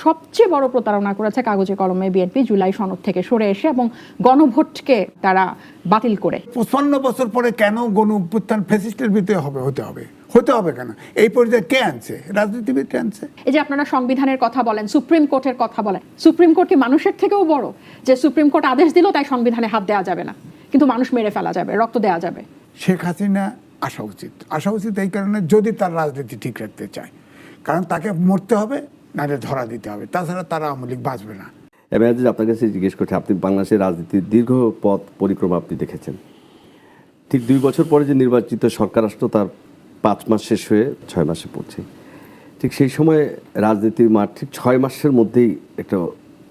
সবচেয়ে বড় প্রতারণা করেছে কাগজে কলমে বিএনপি জুলাই সনদ থেকে সরে এসে এবং গণভোটকে তারা বাতিল করে। 55 বছর পরে কেন গণ অভ্যুত্থান ফ্যাসিস্টের ভিতরে হতে হবে কেন? এই পর্যায়ে কে আনছে? রাজনীতিবিদ আনছে। এই যে আপনারা সংবিধানের কথা বলেন, সুপ্রিম কোর্টের কথা বলেন, সুপ্রিম কোর্ট কি মানুষের থেকেও বড়? যে সুপ্রিম কোর্ট আদেশ দিল তাই সংবিধানে হাত দেওয়া যাবে না, কিন্তু মানুষ মেরে ফেলা যাবে, রক্ত দেওয়া যাবে। শেখ হাসিনা আসা উচিত এই কারণে, যদি তার রাজনীতি ঠিক রাখতে চায়, কারণ তাকে মরতে হবে, নাহলে ধরা দিতে হবে, তাছাড়া তারা আওয়ামী লীগ বাঁচবে না। এবার আপনার কাছে জিজ্ঞেস করছি, আপনি বাংলাদেশের রাজনীতির দীর্ঘ পথ পরিক্রমা আপনি দেখেছেন। ঠিক 2 বছর পরে যে নির্বাচিত সরকার আসলো, তার 5 মাস শেষ হয়ে 6 মাসে পড়ছে। ঠিক সেই সময় রাজনীতির মাঠ ঠিক 6 মাসের মধ্যেই একটা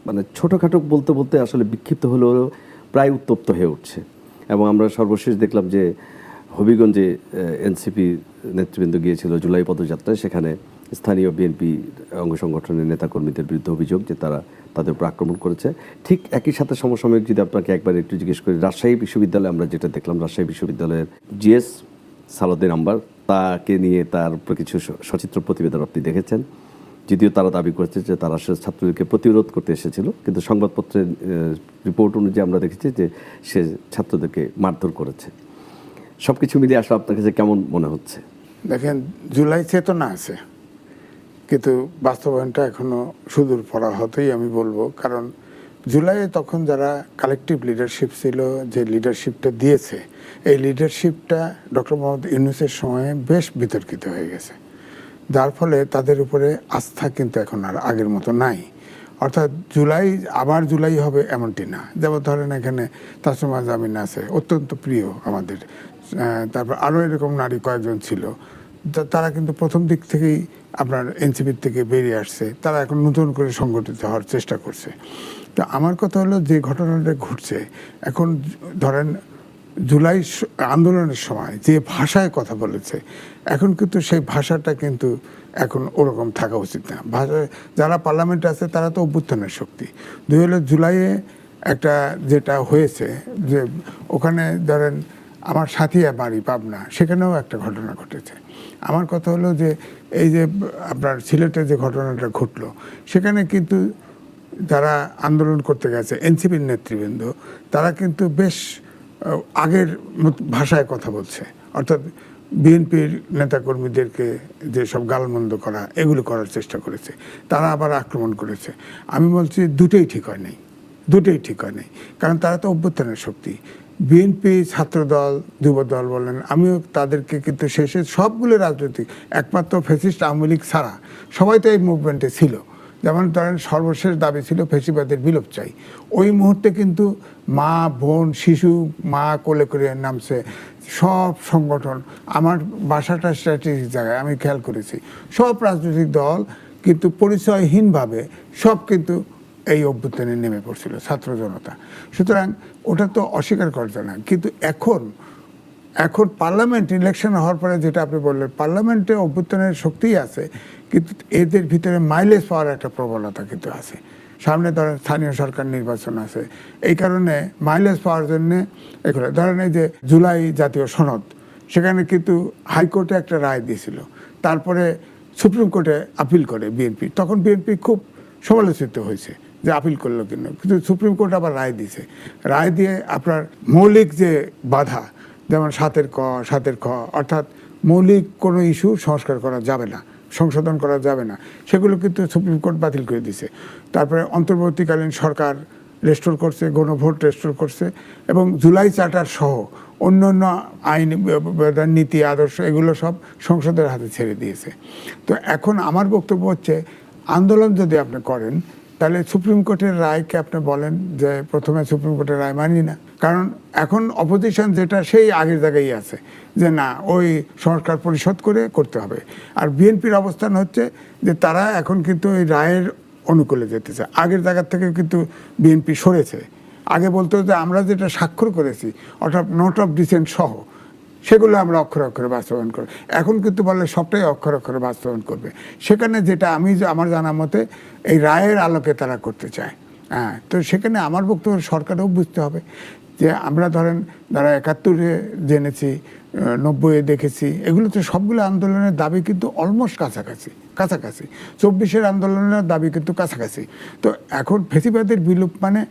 মানে ছোটোখাটো বলতে বলতে আসলে বিক্ষিপ্ত হলেও প্রায় উত্তপ্ত হয়ে উঠছে। এবং আমরা সর্বশেষ দেখলাম যে হবিগঞ্জে এনসিপি নেতৃবৃন্দ গিয়েছিল জুলাই পদযাত্রায়, সেখানে স্থানীয় বিএনপি অঙ্গ সংগঠনের নেতাকর্মীদের বিরুদ্ধে অভিযোগ যে তারা তাদের উপর আক্রমণ করেছে। ঠিক একই সাথে সমসাময়িক যদি আপনাকে একবার একটু জিজ্ঞেস করি, রাজশাহী বিশ্ববিদ্যালয়ে আমরা যেটা দেখলাম, রাজশাহী বিশ্ববিদ্যালয়ের জিএস সালাউদ্দিন আম্বার, তাকে নিয়ে তার উপর কিছু সচিত্র প্রতিবেদন আপনি দেখেছেন। যদিও তারা দাবি করেছে যে তারা আসলে ছাত্রদেরকে প্রতিরোধ করতে এসেছিল, কিন্তু সংবাদপত্রের রিপোর্ট অনুযায়ী আমরা দেখেছি যে সে ছাত্রদেরকে মারধর করেছে। সব কিছু মিলিয়ে আসলে আপনার কাছে কেমন মনে হচ্ছে? দেখেন, জুলাই চেতনা আছে, কিন্তু বাস্তবায়নটা এখনো সুদূর পরাহতই আমি বলবো। কারণ জুলাইয়ে তখন যারা কালেকটিভ লিডারশিপ ছিল, যে লিডারশিপটা দিয়েছে, এই লিডারশিপটা ডক্টর মোহাম্মদ ইউনূসের সময়ে বেশ বিতর্কিত হয়ে গেছে, যার ফলে তাদের উপরে আস্থা কিন্তু এখন আর আগের মতো নাই। অর্থাৎ আবার জুলাই হবে এমনটি না। যেমন ধরেন এখানে তাসমিমা জামিন আছে, অত্যন্ত প্রিয় আমাদের, তারপর আরও এরকম নারী কয়েকজন ছিল, তারা কিন্তু প্রথম দিক থেকেই আপনার এনসিপির থেকে বেরিয়ে আসছে, তারা এখন নতুন করে সংগঠিত হওয়ার চেষ্টা করছে। তো আমার কথা হলো, যে ঘটনাটা ঘটছে এখন, ধরেন জুলাই আন্দোলনের সময় যে ভাষায় কথা বলেছে, এখন কিন্তু সেই ভাষাটা কিন্তু এখন ওরকম থাকা উচিত না। যারা পার্লামেন্টে আছে তারা তো অভ্যুত্থানের শক্তি। হলো জুলাইয়ে একটা যেটা হয়েছে, যে ওখানে ধরেন আমার সাথিয়া বাড়ি পাবনা, সেখানেও একটা ঘটনা ঘটেছে। আমার কথা হলো যে এই যে আপনার সিলেটে যে ঘটনাটা ঘটলো, সেখানে কিন্তু যারা আন্দোলন করতে গেছে এনসিপির নেতৃবৃন্দ, তারা কিন্তু বেশ আগের ভাষায় কথা বলছে। অর্থাৎ বিএনপির নেতাকর্মীদেরকে যে সব গালমন্দ করা, এগুলো করার চেষ্টা করেছে, তারা আবার আক্রমণ করেছে। আমি বলছি দুটোই ঠিক হয় নাই, কারণ তারা তো অভ্যুত্থানের শক্তি। বিএনপি, ছাত্রদল, যুবদল বলেন, আমিও তাদেরকে কিন্তু শেষে সবগুলো রাজনৈতিক, একমাত্র ফ্যাসিস্ট আওয়ামী লীগ ছাড়া সবাই তো এই মুভমেন্টে ছিল। যেমন ধরেন সর্বশেষ দাবি ছিল ফ্যাসিবাদের বিলোপ চাই। ওই মুহূর্তে কিন্তু মা, বোন, শিশু, মা কোলে করে নামছে সব সংগঠন। আমার বাসাটা স্ট্র্যাটেজিক জায়গায়, আমি খেয়াল করেছি সব রাজনৈতিক দল কিন্তু পরিচয়হীনভাবে সব কিন্তু এই অভ্যুত্থানে নেমে পড়ছিল, ছাত্র জনতা। সুতরাং ওটা তো অস্বীকার করা যায় না। কিন্তু এখন পার্লামেন্ট ইলেকশন হওয়ার পরে যেটা আপনি বললেন, পার্লামেন্টে অভ্যুত্থানের শক্তিই আছে, কিন্তু এদের ভিতরে মাইলেজ পাওয়ার একটা প্রবণতা কিন্তু আছে। সামনে ধরেন স্থানীয় সরকার নির্বাচন আছে, এই কারণে মাইলেজ পাওয়ার জন্যে এগুলো ধরেন এই যে জুলাই জাতীয় সনদ, সেখানে কিন্তু হাইকোর্টে একটা রায় দিয়েছিল, তারপরে সুপ্রিম কোর্টে আপিল করে বিএনপি। তখন বিএনপি খুব সমালোচিত হয়েছে যে আপিল করলো কিন্তু সুপ্রিম কোর্ট আবার রায় দিয়েছে। রায় দিয়ে আপনার মৌলিক যে বাধা, যেমন 7-এর ক, অর্থাৎ মৌলিক কোনো ইস্যু সংস্কার করা যাবে না, সংশোধন করা যাবে না, সেগুলো কিন্তু সুপ্রিম কোর্ট বাতিল করে দিয়েছে। তারপরে অন্তর্বর্তীকালীন সরকার রেস্টোর করছে, গণভোট রেস্টোর করছে, এবং জুলাই চার্টার সহ অন্য আইন, নীতি, আদর্শ, এগুলো সব সংসদের হাতে ছেড়ে দিয়েছে। তো এখন আমার বক্তব্য হচ্ছে, আন্দোলন যদি আপনি করেন, তাহলে সুপ্রিম কোর্টের রায়কে আপনি বলেন যে প্রথমে সুপ্রিম কোর্টের রায় মানি না, কারণ এখন অপোজিশন যেটা সেই আগের জায়গায় আছে, যে না ওই সংস্কার পরিষদ করতে হবে। আর বিএনপির অবস্থান হচ্ছে যে তারা এখন কিন্তু ওই রায়ের অনুকূলে যেতেছে, আগের জায়গার থেকে কিন্তু বিএনপি সরেছে। আগে বলতো যে আমরা যেটা স্বাক্ষর করেছি, অর্থাৎ নোট অফ ডিসেন্ট সহ, সেগুলো আমরা অক্ষরে অক্ষরে বাস্তবায়ন করি। এখন কিন্তু বললে সবটাই অক্ষরে অক্ষরে বাস্তবায়ন করবে। সেখানে যেটা আমার জানা মতে এই রায়ের আলোকে তারা করতে চায়। তো সেখানে আমার বক্তব্য সরকারও বুঝতে হবে যে আমরা ধরেন যারা 71-এ জেনেছি, 90-এ দেখেছি, এগুলো তো সবগুলো আন্দোলনের দাবি কিন্তু অলমোস্ট কাছাকাছি। কাছাকাছি, 24-এর আন্দোলনের দাবি কিন্তু কাছাকাছি। তো এখন ফেসিবাদের বিলুপ মানে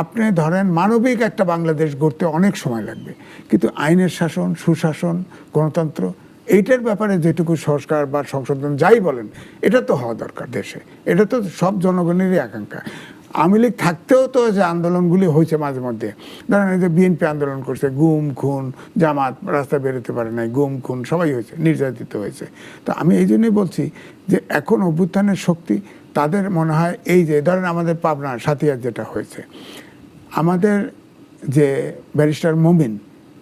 আপনি ধরেন মানবিক একটা বাংলাদেশ গড়তে অনেক সময় লাগবে, কিন্তু আইনের শাসন, সুশাসন, গণতন্ত্র এইটার ব্যাপারে যেটুকু সংস্কার বা সংশোধন যাই বলেন, এটা তো হওয়া দরকার দেশে। এটা তো সব জনগণেরই আকাঙ্ক্ষা। আওয়ামী লীগ থাকতেও তো যে আন্দোলনগুলি হয়েছে মাঝে মধ্যে, ধরেন এই যে বিএনপি আন্দোলন করছে, গুম খুন, জামাত রাস্তায় বেরোতে পারে নাই, গুম খুন সবাই হয়েছে, নির্যাতিত হয়েছে। তো আমি এই জন্যই বলছি যে এখন অভ্যুত্থানের শক্তি তাদের মনে হয় এই যে ধরেন আমাদের পাবনা সাতিয়ার যেটা হয়েছে, আমাদের যে ব্যারিস্টার মমিন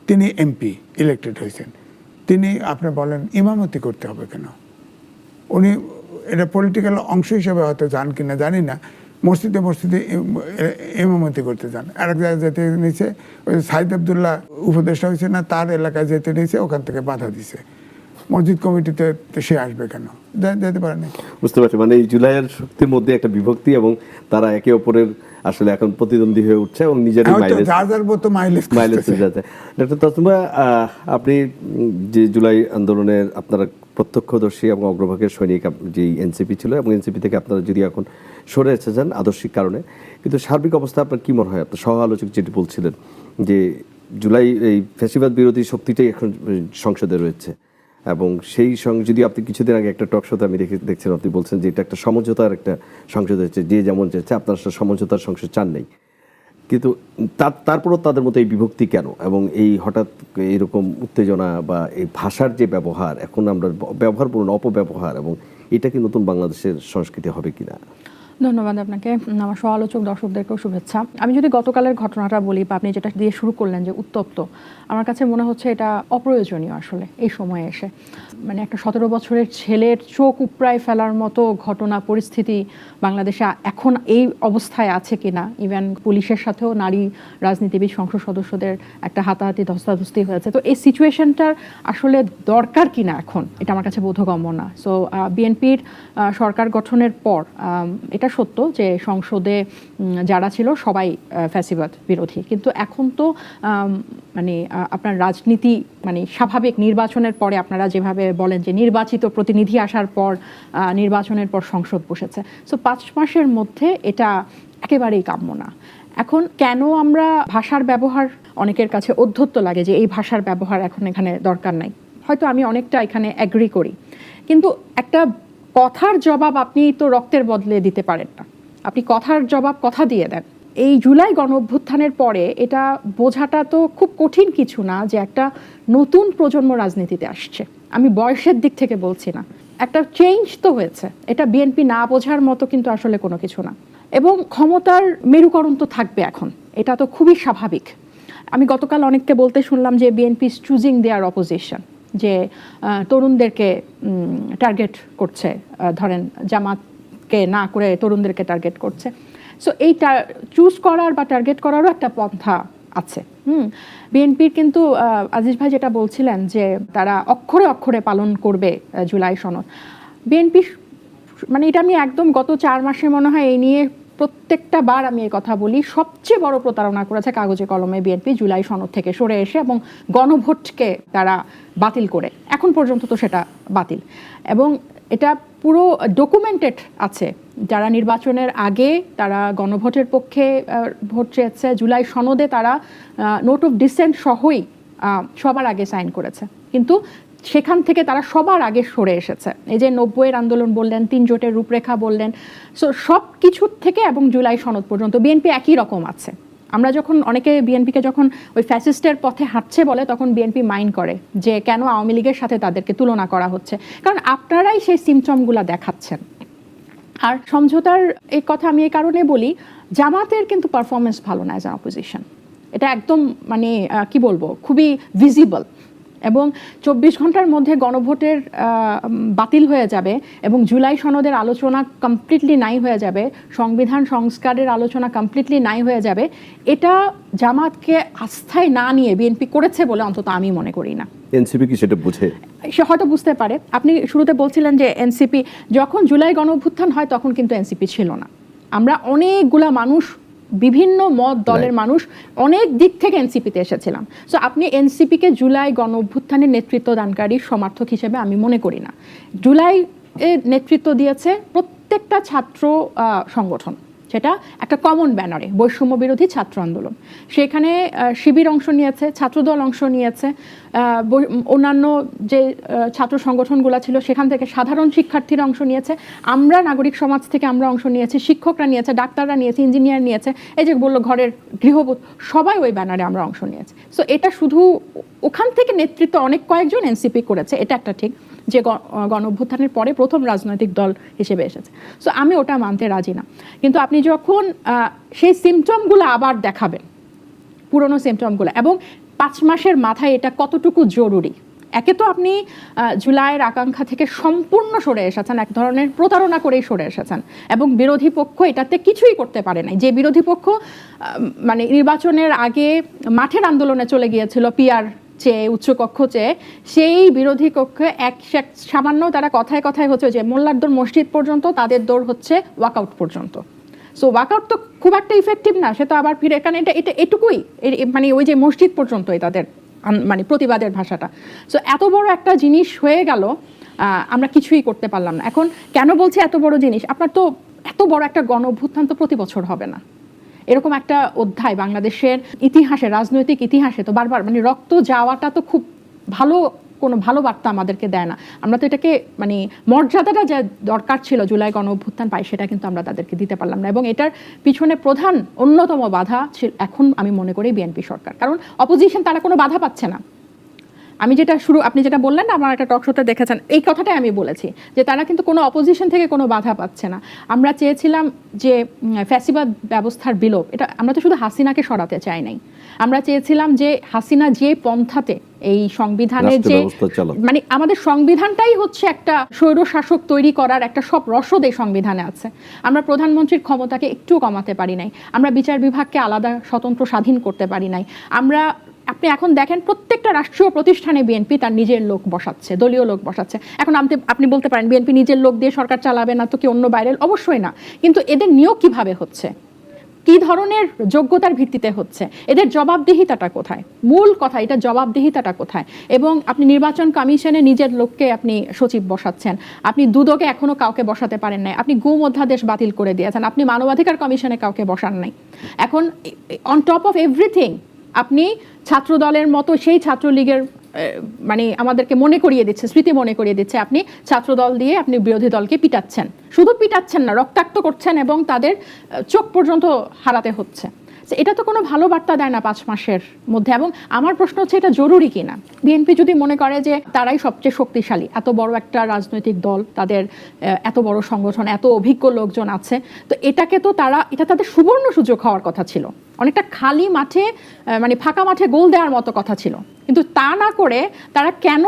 তিনি এমপি ইলেক্টেড হয়েছেন, তিনি আপনি বলেন ইমামতি করতে হবে কেন? উনি এটা পলিটিক্যাল অংশ হিসেবে হয়তো যান কিনা জানি না, মসজিদে মসজিদে ইমামতি করতে যান। আরেক জায়গায় যেতে নিয়েছে, ওই সাইদ আবদুল্লাহ উপদেষ্টা হয়েছে না, তার এলাকায় যেতে নিয়েছে, ওখান থেকে বাধা দিছে। মসজিদ কমিটিতে সে আসবে কেন? যেতে পারে না। বুঝতে পারছি, মানে এই জুলাইয়ের শক্তির মধ্যে একটা বিভক্তি এবং তারা একে অপরের আসলে এখন প্রতিদ্বন্দ্বী হয়ে উঠছে এবং নিজেরই মাইলেজ যাচ্ছে। ডক্টর তসলিমা, আপনি যে জুলাই আন্দোলনের আপনারা প্রত্যক্ষদর্শী এবং অগ্রভাগের সৈনিক, যে এনসিপি ছিল এবং এনসিপি থেকে আপনারা যদি এখন সরে এসেছেন আদর্শিক কারণে, কিন্তু সার্বিক অবস্থা আপনার কি মনে হয়? আপনার সহ আলোচক যেটি বলছিলেন যে জুলাই এই ফ্যাসিবাদ বিরোধী শক্তিটাই এখন সংসদে রয়েছে, এবং সেই সঙ্গে যদি আপনি কিছুদিন আগে একটা টক শোতে আমি দেখছিলাম, আপনি বলছেন যে এটা একটা সমঝোতার একটা সংসদ হচ্ছে, যে যেমন চাইছে, আপনার সমঝোতার সংসদ চান নেই, কিন্তু তারপরও তাদের মতো এই বিভক্তি কেন এবং এই হঠাৎ এরকম উত্তেজনা বা এই ভাষার যে ব্যবহার, এখন আমরা ব্যবহার বলুন অপব্যবহার, এবং এটা কি নতুন বাংলাদেশের সংস্কৃতি হবে কিনা? ধন্যবাদ আপনাকে, আমার সহ-আলোচক দর্শকদেরকেও শুভেচ্ছা। আমি যদি গতকালের ঘটনাটা বলি, বা আপনি যেটা দিয়ে শুরু করলেন যে উত্তপ্ত, আমার কাছে মনে হচ্ছে এটা অপ্রয়োজনীয় আসলে এই সময়ে এসে। মানে একটা 17 বছরের ছেলের চোখ উপড়ায় ফেলার মতো ঘটনা পরিস্থিতি বাংলাদেশে এখন এই অবস্থায় আছে কিনা, ইভেন পুলিশের সাথেও নারী রাজনীতিবিদ সংসদ সদস্যদের একটা হাতাহাতি ধস্তাধস্তি হয়েছে, তো এই সিচুয়েশনটার আসলে দরকার কিনা এখন, এটা আমার কাছে বোধগম্য না। সো বিএনপির সরকার গঠনের পর এটা সত্য যে সংসদে যারা ছিল সবাই ফ্যাসিবাদ বিরোধী, কিন্তু এখন তো মানে আপনার রাজনীতি মানে স্বাভাবিক নির্বাচনের পরে আপনারা যেভাবে বলেন যে নির্বাচিত প্রতিনিধি আসার পর নির্বাচনের পর সংসদ বসেছে, সো 5 মাসের মধ্যে এটা একেবারেই কাম্য না। এখন কেন আমরা ভাষার ব্যবহার, অনেকের কাছে অধ্যত্ত লাগে যে এই ভাষার ব্যবহার এখন এখানে দরকার নাই, হয়তো আমি অনেকটা এখানে অ্যাগ্রি করি, কিন্তু একটা কথার জবাব আপনি তো রক্তের বদলে দিতে পারেন না, আপনি কথার জবাব কথা দিয়ে দেন। এই জুলাই গণ অভ্যুত্থানের পরে এটা বোঝাটা তো খুব কঠিন কিছু না যে একটা নতুন প্রজন্ম রাজনীতিতে আসছে, আমি বয়সের দিক থেকে বলছি না, একটা চেঞ্জ তো হয়েছে, এটা বিএনপি না বোঝার মতো কিন্তু আসলে কোনো কিছু না। এবং ক্ষমতার মেরুকরণ তো থাকবে এখন, এটা তো খুবই স্বাভাবিক। আমি গতকাল অনেককে বলতে শুনলাম যে BNP is choosing their opposition, যে তরুণদেরকে টার্গেট করছে, ধরেন জামাতকে না করে তরুণদেরকে টার্গেট করছে। সো এইটা চুজ করার বা টার্গেট করারও একটা পন্থা আছে। বিএনপির কিন্তু আজিজ ভাই যেটা বলছিলেন যে তারা অক্ষরে অক্ষরে পালন করবে জুলাই সনদ, বিএনপি মানে এটা আমি একদম গত 4 মাসে মনে হয় এই নিয়ে প্রত্যেকটা বার আমি এই কথা বলি, সবচেয়ে বড় প্রতারণা করেছে কাগজে কলমে বিএনপি জুলাই সনদ থেকে সরে এসে এবং গণভোটকে তারা বাতিল করে, এখন পর্যন্ত তো সেটা বাতিল, এবং এটা পুরো ডকুমেন্টেড আছে। যারা নির্বাচনের আগে তারা গণভোটের পক্ষে ভোট চেয়েছে, জুলাই সনদে তারা নোট অফ ডিসেন্ট সহই সবার আগে সাইন করেছে, কিন্তু সেখান থেকে তারা সবার আগে সরে এসেছে। এই যে 90-এর আন্দোলন বললেন, 3 জোটের রূপরেখা বললেন, সো সব কিছুর থেকে এবং জুলাই সনদ পর্যন্ত বিএনপি একই রকম আছে। আমরা যখন অনেকে বিএনপিকে যখন ওই ফ্যাসিস্টের পথে হাঁটছে বলে, তখন বিএনপি মাইন্ড করে যে কেন আওয়ামী লীগের সাথে তাদেরকে তুলনা করা হচ্ছে, কারণ আপনারাই সেই সিমটমগুলো দেখাচ্ছেন। আর সমঝোতার এই কথা আমি এই কারণে বলি, জামাতের কিন্তু পারফরমেন্স ভালো না অ্যাজ অ্যান অপোজিশন, এটা একদম মানে কি বলবো, খুবই ভিজিবল। এবং 24 ঘন্টার মধ্যে গণভোটের বাতিল হয়ে যাবে এবং জুলাই সনদের আলোচনা কমপ্লিটলি নাই হয়ে যাবে, সংবিধান সংস্কারের আলোচনা কমপ্লিটলি নাই হয়ে যাবে, এটা জামাতকে আস্থায় না নিয়ে বিএনপি করেছে বলে অন্তত আমি মনে করি না। এনসিপি কি সেটা বুঝে? সে হয়তো বুঝতে পারে। আপনি শুরুতে বলছিলেন যে এনসিপি, যখন জুলাই গণ অভ্যুত্থান হয় তখন কিন্তু এনসিপি ছিল না, আমরা অনেকগুলা মানুষ, বিভিন্ন মত দলের মানুষ অনেক দিক থেকে এনসিপিতে এসেছিলাম। সো আপনি এনসিপিকে জুলাই গণ অভ্যুত্থানের নেতৃত্ব দানকারী সমর্থক হিসেবে আমি মনে করি না। জুলাই এর নেতৃত্ব দিয়েছে প্রত্যেকটা ছাত্র সংগঠন, সেটা একটা কমন ব্যানারে, বৈষম্য বিরোধী ছাত্র আন্দোলন। সেখানে শিবির অংশ নিয়েছে, ছাত্রদল অংশ নিয়েছে, অন্যান্য যে ছাত্র সংগঠনগুলো ছিল সেখান থেকে সাধারণ শিক্ষার্থীরা অংশ নিয়েছে, আমরা নাগরিক সমাজ থেকে আমরা অংশ নিয়েছি, শিক্ষকরা নিয়েছে, ডাক্তাররা নিয়েছে, ইঞ্জিনিয়ার নিয়েছে, এই যে বললো ঘরের গৃহবধূ, সবাই ওই ব্যানারে আমরা অংশ নিয়েছি। সো এটা শুধু ওখান থেকে নেতৃত্ব অনেক কয়েকজন এনসিপি করেছে, এটা একটা ঠিক, যে গণ অভ্যুত্থানের পরে প্রথম রাজনৈতিক দল হিসেবে এসেছে। সো আমি ওটা মানতে রাজি না। কিন্তু আপনি যখন সেই সিমটমগুলো আবার দেখাবেন, পুরনো সিমটমগুলো, এবং 5 মাসের মাথায় এটা কতটুকু জরুরি। একে তো আপনি জুলাইয়ের আকাঙ্ক্ষা থেকে সম্পূর্ণ সরে এসেছেন, এক ধরনের প্রতারণা করেই সরে এসেছেন, এবং বিরোধী পক্ষ এটাতে কিছুই করতে পারে নাই। যে বিরোধী পক্ষ মানে নির্বাচনের আগে মাঠের আন্দোলনে চলে গিয়েছিল, পিআর চেয়ে, উচ্চকক্ষ চেয়ে, সেই বিরোধী কক্ষে সামান্য তারা কথায় কথায় হচ্ছে যে মোল্লার দৌড় মসজিদ পর্যন্ত, তাদের দৌড় হচ্ছে ওয়াকআউট পর্যন্ত। সো ওয়াকআউট তো খুব একটা ইফেক্টিভ না, সে তো আবার ফিরে, কারণ এটা এটুকুই, মানে ওই যে মসজিদ পর্যন্তই তাদের মানে প্রতিবাদের ভাষাটা। সো এত বড় একটা জিনিস হয়ে গেল, আমরা কিছুই করতে পারলাম না। এখন কেন বলছি এত বড় জিনিস, আপনার তো এত বড় একটা গণ অভ্যুত্থান তো প্রতি বছর হবে না। এরকম একটা অধ্যায় বাংলাদেশের ইতিহাসে, রাজনৈতিক ইতিহাসে তো বারবার, মানে রক্ত যাওয়াটা তো খুব কোনো ভালো বার্তা আমাদেরকে দেয় না। আমরা তো এটাকে মানে মর্যাদাটা যা দরকার ছিল জুলাই গণ অভ্যুত্থান পাই, সেটা কিন্তু আমরা তাদেরকে দিতে পারলাম না। এবং এটার পিছনে প্রধান অন্যতম বাধা এখন আমি মনে করি বিএনপি সরকার, কারণ অপোজিশন তারা কোনো বাধা পাচ্ছে না। আমি যেটা আপনি যেটা বললেন না, আমার একটা টক শোতে দেখেছেন, এই কথাটাই আমি বলেছি যে তারা কিন্তু কোনো অপোজিশন থেকে কোনো বাধা পাচ্ছে না। আমরা চেয়েছিলাম যে ফ্যাসিবাদ ব্যবস্থার বিলোপ, এটা আমরা তো শুধু হাসিনাকে সরাতে চাই নাই, আমরা চেয়েছিলাম যে হাসিনা যে পন্থাতে এই সংবিধানের যে মানে আমাদের সংবিধানটাই হচ্ছে একটা স্বৈর শাসক তৈরি করার একটা সব রসদ এই সংবিধানে আছে। আমরা প্রধানমন্ত্রীর ক্ষমতাকে একটু কমাতে পারি নাই, আমরা বিচার বিভাগকে আলাদা স্বতন্ত্র স্বাধীন করতে পারি নাই। আপনি এখন দেখেন প্রত্যেকটা রাষ্ট্রীয় প্রতিষ্ঠানে বিএনপি তার নিজের লোক বসাচ্ছে, দলীয় লোক বসাচ্ছে। এখন আপনি বলতে পারেন বিএনপি নিজের লোক দিয়ে সরকার চালাবে না তো কি অন্য বাইরের? অবশ্যই না। কিন্তু এদের নিয়োগ কিভাবে হচ্ছে, কি ধরনের যোগ্যতার ভিত্তিতে হচ্ছে, এদের জবাবদিহিতাটা কোথায়? মূল কথা, এটা জবাবদিহিতাটা কোথায়? এবং আপনি নির্বাচন কমিশনে নিজের লোককে আপনি সচিব বসাচ্ছেন, আপনি দুদকে এখনো কাউকে বসাতে পারেন নাই, আপনি গুম অধ্যাদেশ বাতিল করে দিয়েছেন, আপনি মানবাধিকার কমিশনে কাউকে বসান নাই। এখন অন টপ অফ এভরিথিং আপনি ছাত্র দলের মতো সেই ছাত্রলীগের মানে আমাদেরকে মনে করিয়ে দিচ্ছে, স্মৃতি মনে করিয়ে দিচ্ছে, আপনি ছাত্র দল দিয়ে আপনি বিরোধী দলকে পিটাচ্ছেন, শুধু পিটাচ্ছেন না, রক্তাক্ত করছেন এবং তাদের চোখ পর্যন্ত হারাতে হচ্ছে। এটা তো কোনো ভালো বার্তা দেয় না 5 মাসের মধ্যে। এবং আমার প্রশ্ন হচ্ছে এটা জরুরি কিনা। বিএনপি যদি মনে করে যে তারাই সবচেয়ে শক্তিশালী, এত বড় একটা রাজনৈতিক দল, তাদের এত বড় সংগঠন, এত অভিজ্ঞ লোকজন আছে, তো এটাকে তো এটা তাদের সুবর্ণ সুযোগ হওয়ার কথা ছিল, অনেকটা খালি মাঠে মানে ফাঁকা মাঠে গোল দেওয়ার মতো কথা ছিল। কিন্তু তা না করে তারা কেন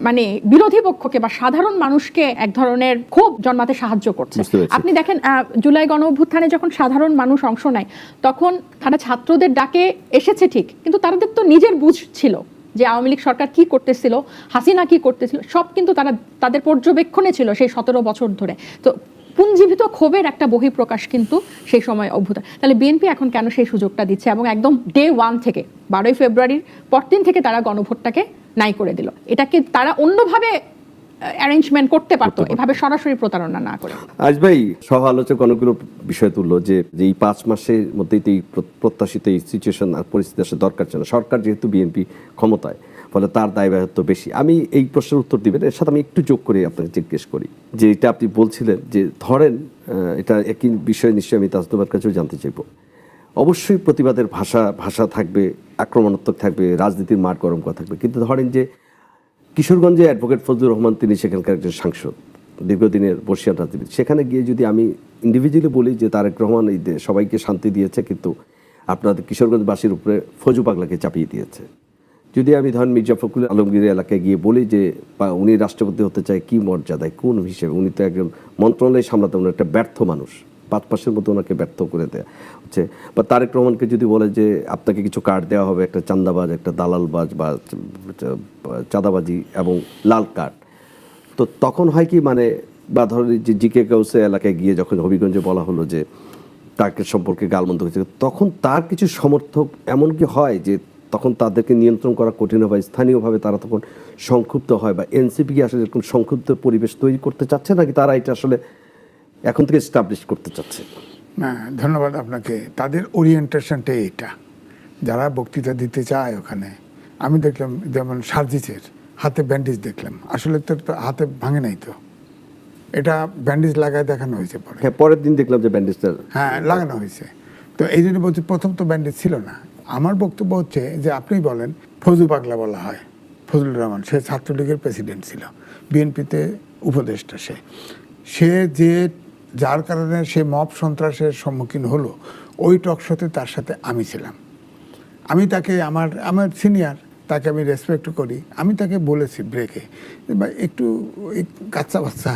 মানে বিরোধী পক্ষকে বা সাধারণ মানুষকে এক ধরনের ক্ষোভ জন্মাতে সাহায্য করছে? আপনি দেখেন জুলাই গণ অভ্যুত্থানে যখন সাধারণ মানুষ অংশ নেয়, তখন তারা ছাত্রদের ডাকে এসেছে ঠিক, কিন্তু তাদের তো নিজের বুঝ ছিল যে আওয়ামী লীগ সরকার কি করতেছিল, হাসিনা কি করতেছিল, সব কিন্তু তাদের পর্যবেক্ষণে ছিল সেই 17 বছর ধরে। তো পুঞ্জীভূত ক্ষোভের একটা বহিঃপ্রকাশ কিন্তু সেই সময় অভ্যুত্থান। তাহলে বিএনপি এখন কেন সেই সুযোগটা দিচ্ছে এবং একদম ডে 1 থেকে 12ই ফেব্রুয়ারির পরদিন থেকে তারা গণভোটটাকে নাই করে দিল? এটাকে তারা অন্যভাবে অ্যারেঞ্জমেন্ট করতে পারতো, এভাবে সরাসরি প্রতারণা না করে। আজ ভাই সহ আলোচক অনেকগুলো বিষয় তুললো যে এই 5 মাসের মধ্যেই তো এই প্রত্যাশিত এই সিচুয়েশন আর পরিস্থিতি আসলে দরকার ছিল। সরকার যেহেতু বিএনপি ক্ষমতায়, ফলে তার দায়ভার বেশি। আমি এই প্রশ্নের উত্তর দিবেন, এর সাথে আমি একটু যোগ করে আপনাকে জিজ্ঞেস করি যে এটা আপনি বলছিলেন যে ধরেন এটা একই বিষয়, নিশ্চয়ই আমি তাজদুবার কাছেও জানতে চাইব। অবশ্যই প্রতিবাদের ভাষা থাকবে, আক্রমণাত্মক থাকবে, রাজনীতির মাঠ গরম করা থাকবে, কিন্তু ধরেন যে কিশোরগঞ্জে অ্যাডভোকেট ফজলুর রহমান, তিনি সেখানকার একজন সাংসদ, দীর্ঘদিনের বর্ষিয়ান রাজনীতি, সেখানে গিয়ে যদি আমি ইন্ডিভিজুয়ালি বলি যে তারেক রহমান এই সবাইকে শান্তি দিয়েছে, কিন্তু আপনাদের কিশোরগঞ্জবাসীর উপরে ফজু পাগলাকে চাপিয়ে দিয়েছে। যদি আমি ধরেন মির্জা ফখরুল আলমগীর এলাকায় গিয়ে বলি যে উনি রাষ্ট্রপতি হতে চায়, কি মর্যাদায়, কোন হিসেবে, উনি তো একজন মন্ত্রণালয় সামলাতে, উনি একটা ব্যর্থ মানুষ, 5 মাসের মতো ওনাকে ব্যর্থ করে দেয়া হচ্ছে। বা তারেক রহমানকে যদি বলে যে আপনাকে কিছু কার্ড দেওয়া হবে, একটা চান্দাবাজ, একটা দালালবাজ বা চাঁদাবাজি এবং লাল কার্ড, তো তখন হয় কি মানে, বা ধরেন যে জিকে কাউসে এলাকায় গিয়ে যখন হবিগঞ্জে বলা হলো যে তাকে সম্পর্কে গালমন্দ হয়েছে, তখন তার কিছু সমর্থক এমনকি হয় যে তখন তাদেরকে নিয়ন্ত্রণ করা কঠিন হয়, স্থানীয়ভাবে তারা তখন সংক্ষুব্ধ হয়, বা এনসিপি কি আসলে এরকম সংক্ষুব্ধ পরিবেশ তৈরি করতে চাচ্ছে নাকি তারা এটা আসলে এখন থেকে এস্টাবলিশ করতে চাচ্ছে? না, ধন্যবাদ আপনাকে। তাদের ওরিয়েন্টেশনটাই এটা, যারা বক্তৃতা দিতে চায় ওখানে। আমি দেখলাম যেমন সার্জিসের হাতে ব্যান্ডেজ দেখলাম, আসলে তো হাতে ভাঙে নাই তো, এটা ব্যান্ডেজ লাগায় দেখানো হয়েছে পরে। হ্যাঁ, পরের দিন দেখলাম যে ব্যান্ডেজটা হ্যাঁ, লাগানো হয়েছে। তো এই জন্য বলছি প্রথম তো ব্যান্ডেজ ছিল না। আমার বক্তব্য হচ্ছে যে আপনি বলেন ফজু পাগলা বলা হয়, ফজলুর রহমান, সে ছাত্রলীগের প্রেসিডেন্ট ছিল, বিএনপিতে উপদেষ্টা। সে যে যার কারণে সে মব সন্ত্রাসের সম্মুখীন হলো, ওই টকশোতে তার সাথে আমি ছিলাম। আমি তাকে আমার সিনিয়র, তাকে আমি রেসপেক্ট করি। আমি তাকে বলেছি ব্রেকে, একটু কাচ্চা বাচ্চা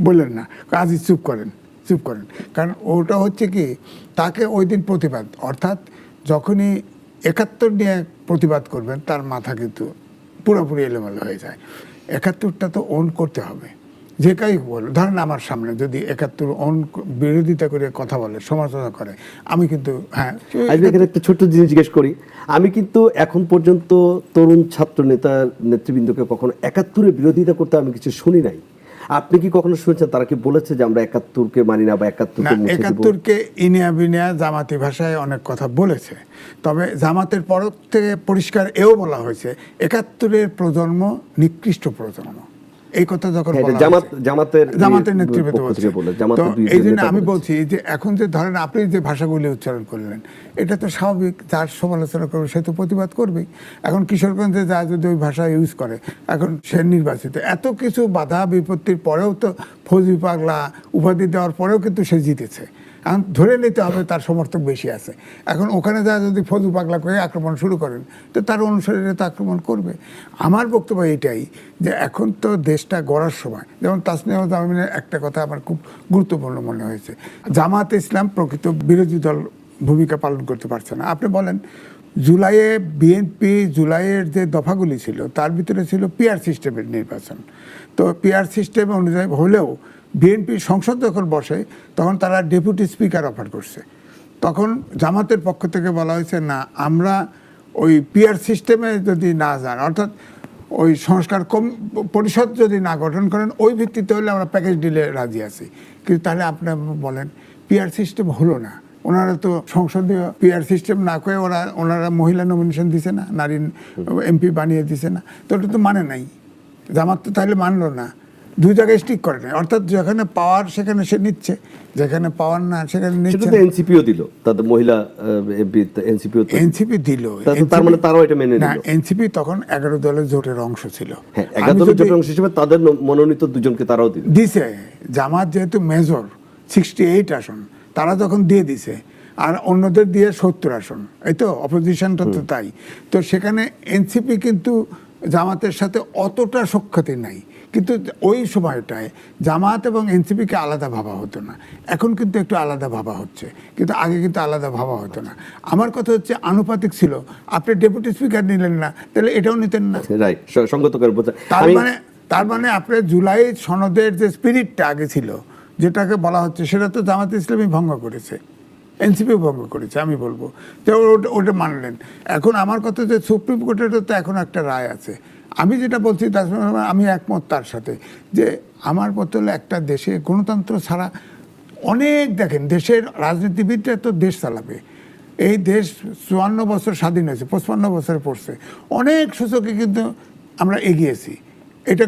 বললেন না, কাজই চুপ করেন। কারণ ওটা হচ্ছে কি, তাকে ওই দিন প্রতিবাদ, অর্থাৎ যখনই ৭১ নিয়ে প্রতিবাদ করবেন তার মাথা কিন্তু পুরোপুরি এলোমেলো হয়ে যায়। ৭১টা তো ওন করতে হবে। যে কাই বল, ধরেন আমার সামনে যদি ৭১ অন বিরোধিতা করে কথা বলে, সমালোচনা করে, আমি কিন্তু এখানে একটা ছোট্ট জিনিস জিজ্ঞেস করি। আমি কিন্তু এখন পর্যন্ত তরুণ ছাত্র নেতৃবৃন্দকে কখনো ৭১-এর বিরোধিতা করতে আমি কিছু শুনি নাই। আপনি কি কখনো শুনেছেন তারা কি বলেছে যে আমরা ৭১-কে মানি না বা ৭১-কে মুছে দিব? ৭১-কে ইনিয়া বিনিয়া জামাতি ভাষায় অনেক কথা বলেছে, তবে জামাতের পরক থেকে পরিষ্কার এও বলা হয়েছে ৭১-এর প্রজন্ম নিকৃষ্ট প্রজন্ম। এই কথা যখন জামাতের নেতৃত্বে বলছে, এই জন্য আমি বলছি যে এখন যে ধরেন আপনি যে ভাষাগুলি উচ্চারণ করলেন, এটা তো স্বাভাবিক, যার সমালোচনা করবে সে তো প্রতিবাদ করবেই। এখন কিশোরগঞ্জে যা যদি ওই ভাষা ইউজ করে, এখন সে নির্বাচিত, এত কিছু বাধা বিপত্তির পরেও তো ফৌজি পাগলা উপাধি দেওয়ার পরেও কিন্তু সে জিতেছে। এখন ধরে নিতে হবে তার সমর্থক বেশি আছে। এখন ওখানে যা যদি ফজু পাগলা করে আক্রমণ শুরু করেন, তো তার অনুসারীরা তো আক্রমণ করবে। আমার বক্তব্য এটাই যে এখন তো দেশটা গড়ার সময়, যেমন তাসনিয়া জামিনের একটা কথা আমার খুব গুরুত্বপূর্ণ মনে হয়েছে, জামাত ইসলাম প্রকৃত বিরোধী দল ভূমিকা পালন করতে পারছে না। আপনি বলেন জুলাইয়ে বিএনপি জুলাইয়ের যে দফাগুলি ছিল তার ভিতরে ছিল পিআর সিস্টেমের নির্বাচন। তো পিআর সিস্টেম অনুযায়ী হলেও বিএনপি সংসদ যখন বসে তখন তারা ডেপুটি স্পিকার অফার করছে। তখন জামাতের পক্ষ থেকে বলা হয়েছে না, আমরা ওই পিআর সিস্টেমে যদি না যান, অর্থাৎ ওই সংস্কার পরিষদ যদি না গঠন করেন, ওই ভিত্তিতে হলে আমরা প্যাকেজ ডিলে রাজি আছি। কিন্তু তাহলে আপনি বলেন পিআর সিস্টেম হলো না। ওনারা তো সংসদীয় পিআর সিস্টেম না করে ওনারা মহিলা নমিনেশন দিছে না, নারী এমপি বানিয়ে দিছে না, তো ওটা তো মানে নাই। জামাত তো তাহলে মানলো না, দুই জায়গায় স্টিক করে নেয়, অর্থাৎ যেখানে পাওয়ার সেখানে সে নিচ্ছে, যেখানে পাওয়ার না সেখানে নিচ্ছে। এনসিপিও দিল, তাদের মহিলা এনসিপি দিল, তার মানে তারাও এটা মেনে নিল। এনসিপি তখন 11 দলের জোটের অংশ ছিল। হ্যাঁ, 11 দলের জোটের অংশ হিসেবে তাদের মনোনীত দুজনকে তারাও দিছে। জামাত যেহেতু মেজর 68 আসন, তারা যখন দিয়ে দিছে, আর অন্যদের দিয়ে 70 আসন, এই তো অপোজিশনটা তো তাই। তো সেখানে এনসিপি কিন্তু জামাতের সাথে অতটা সখ্যাতি নাই, কিন্তু ওই সময়টায় জামাত এবং এনসিপিকে আলাদা ভাবা হতো না। এখন কিন্তু একটু আলাদা ভাবা হচ্ছে, কিন্তু আগে কিন্তু আলাদা ভাবা হতো না। আমার কথা হচ্ছে আনুপাতিক ছিল। আপনি ডেপুটি স্পিকার নিলেন না, তাহলে এটাও নিতেন না। তার মানে আপনার জুলাই সনদের যে স্পিরিটটা আগে ছিল, যেটাকে বলা হচ্ছে, সেটা তো জামাত ইসলামী ভঙ্গ করেছে, এনসিপিও ভঙ্গ করেছে। আমি বলবো যে ওটা মানলেন। এখন আমার কথা যে সুপ্রিম কোর্টের তো এখন একটা রায় আছে। আমি যেটা বলছি আমি একমত তার সাথে, যে আমার মত হলো একটা দেশে গণতন্ত্র ছাড়া অনেক, দেখেন দেশের রাজনীতিবিদরা তো দেশ চালাবে। এই দেশ 54 বছর স্বাধীন হয়েছে, 55 বছরে পড়ছে, অনেক সূচকে কিন্তু আমরা এগিয়েছি। এটা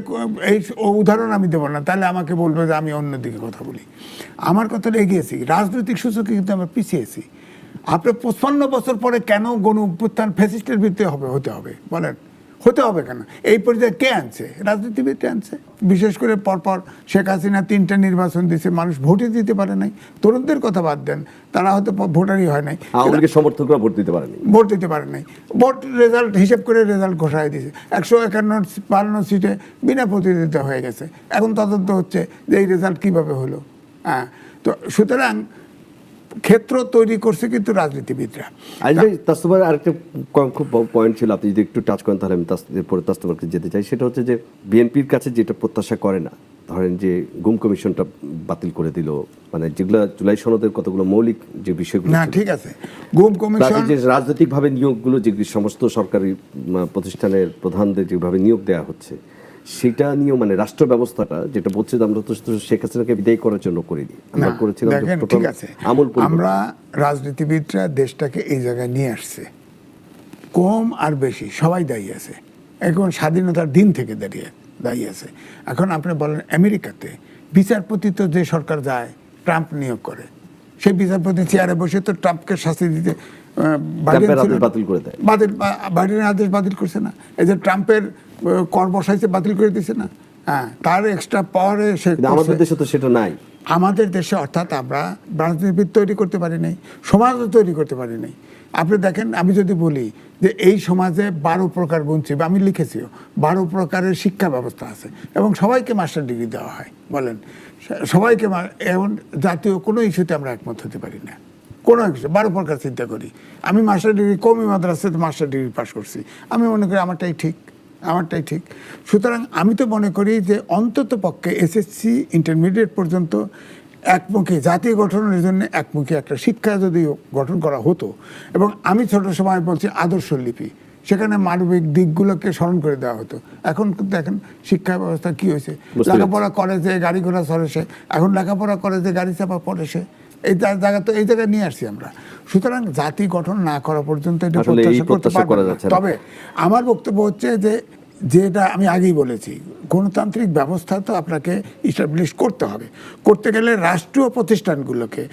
এই উদাহরণ আমি দেবো না, তাহলে আমাকে বলবে যে আমি অন্যদিকে কথা বলি। আমার কথাটা এগিয়েছি, রাজনৈতিক সূচকে কিন্তু আমরা পিছিয়েছি। আপনি 55 বছর পরে কেন গণ অভ্যুত্থান ফ্যাসিস্টের ভিত্তিতে হতে হবে বলেন? হতে হবে কেন? এই পর্যায়ে কে আনছে? রাজনীতিবিদরা আনছে। বিশেষ করে পরপর শেখ হাসিনা 3টা নির্বাচন দিয়েছে, মানুষ ভোটই দিতে পারে নাই। তরুণদের কথা বাদ দেন, তারা হয়তো ভোটারই হয় নাই, সমর্থকরা ভোট দিতে পারে নাই। ভোট রেজাল্ট হিসেব করে রেজাল্ট ঘোষণায় দিয়েছে, 151 সিটে বিনা প্রতিদ্বন্দ্বিতা হয়ে গেছে। এখন তদন্ত হচ্ছে যে এই রেজাল্ট কীভাবে হলো। হ্যাঁ, তো সুতরাং ক্ষেত্র তৈরি করছে কিন্তু রাজনীতিবিদরা। তাস্তফার আরেকটা খুব পয়েন্ট ছিল, আপনি যদি একটু টাচ করেন তাহলে আমি পরে তাস্তফারকে যেতে চাই। সেটা হচ্ছে যে বিএনপির কাছে যেটা প্রত্যাশা করে না ধরেন যে গুম কমিশনটা বাতিল করে দিল, মানে যেগুলো জুলাই সনদের কতগুলো মৌলিক যে বিষয়গুলো না ছিল। ঠিক আছে, গুম কমিশন তাতে যে রাজনৈতিকভাবে নিয়োগগুলো যে সমস্ত সরকারি প্রতিষ্ঠানের প্রধানদের যেভাবে নিয়োগ দেওয়া হচ্ছে সেটা নিয়েও মানে রাষ্ট্র ব্যবস্থাটা যেটা বলছে যে আমরা তো শুধু শেখ হাসিনাকে বিদায় করার জন্য করিনি, আমরা না, করেছিলাম যে দেখেন total ঠিক আছে, আমূল পরিবর্তন। আমরা রাজনীতিবিদরা দেশটাকে এই জায়গায় নিয়ে আসছে, কম আর বেশি সবাই দায়ী আছে, এখন স্বাধীনতার দিন থেকে দায়ী আছে। এখন আপনি বলেন আমেরিকাতে বিচারপতি তো যে সরকার যায় ট্রাম্প নিয়োগ করে, সেই বিচারপতি চেয়ারে বসে তো ট্রাম্পকে শাস্তি দিতে ট্রাম্পের আদেশ বাতিল করে দেয়। বাইডেনের আদেশ বাতিল করছে না, এই যে ট্রাম্পের কর বসাইছে বাতিল করে দিছে না, হ্যাঁ তার এক্সট্রা পাওয়ারে সে কিন্তু আমাদের দেশে তো সেটা নাই। আমাদের দেশে অর্থাৎ আমরা রাজনীতিবিদ তৈরি করতে পারি নাই, সমাজও তৈরি করতে পারি নাই। আপনি দেখেন, আমি যদি বলি যে এই সমাজে 12 প্রকার বঞ্চিত, আমি লিখেছিও 12 প্রকারের শিক্ষা ব্যবস্থা আছে এবং সবাইকে মাস্টার ডিগ্রি দেওয়া হয়, বলেন সবাইকে, এমন জাতীয় কোনো ইস্যুতে আমরা একমত হতে পারি না, কোনো কিছু 12 প্রকার চিন্তা করি। আমি মাস্টার ডিগ্রি কওমি মাদ্রাসাতে মাস্টার ডিগ্রি পাস করছি, আমি মনে করি আমারটাই ঠিক। সুতরাং আমি তো মনে করি যে অন্তত পক্ষে এসএসসি ইন্টারমিডিয়েট পর্যন্ত একমুখী জাতীয় গঠনের জন্য একমুখী একটা শিক্ষা যদি গঠন করা হতো, এবং আমি ছোট সময় বলছি আদর্শ লিপি, সেখানে মানবিক দিকগুলোকে স্মরণ করে দেওয়া হতো। এখন কিন্তু দেখেন শিক্ষা ব্যবস্থা কি হয়েছে, লেখাপড়া করে যে গাড়ি ঘোড়া চড়ে সে, এখন লেখাপড়া করে যে গাড়ি চাপা পড়ে সে, এই জায়গা তো এই জায়গায় নিয়ে আসছি আমরা। সুতরাং জাতি গঠন না করা পর্যন্ত এটা প্রত্যাশা করতে পারবো না। তবে আমার বক্তব্য হচ্ছে যে যেটা আমি আগেই বলেছি, গণতান্ত্রিক ব্যবস্থা তো আপনাকে ইস্টাবলিশ করতে হবে, করতে গেলে রাষ্ট্রীয় প্রতিষ্ঠানগুলোকে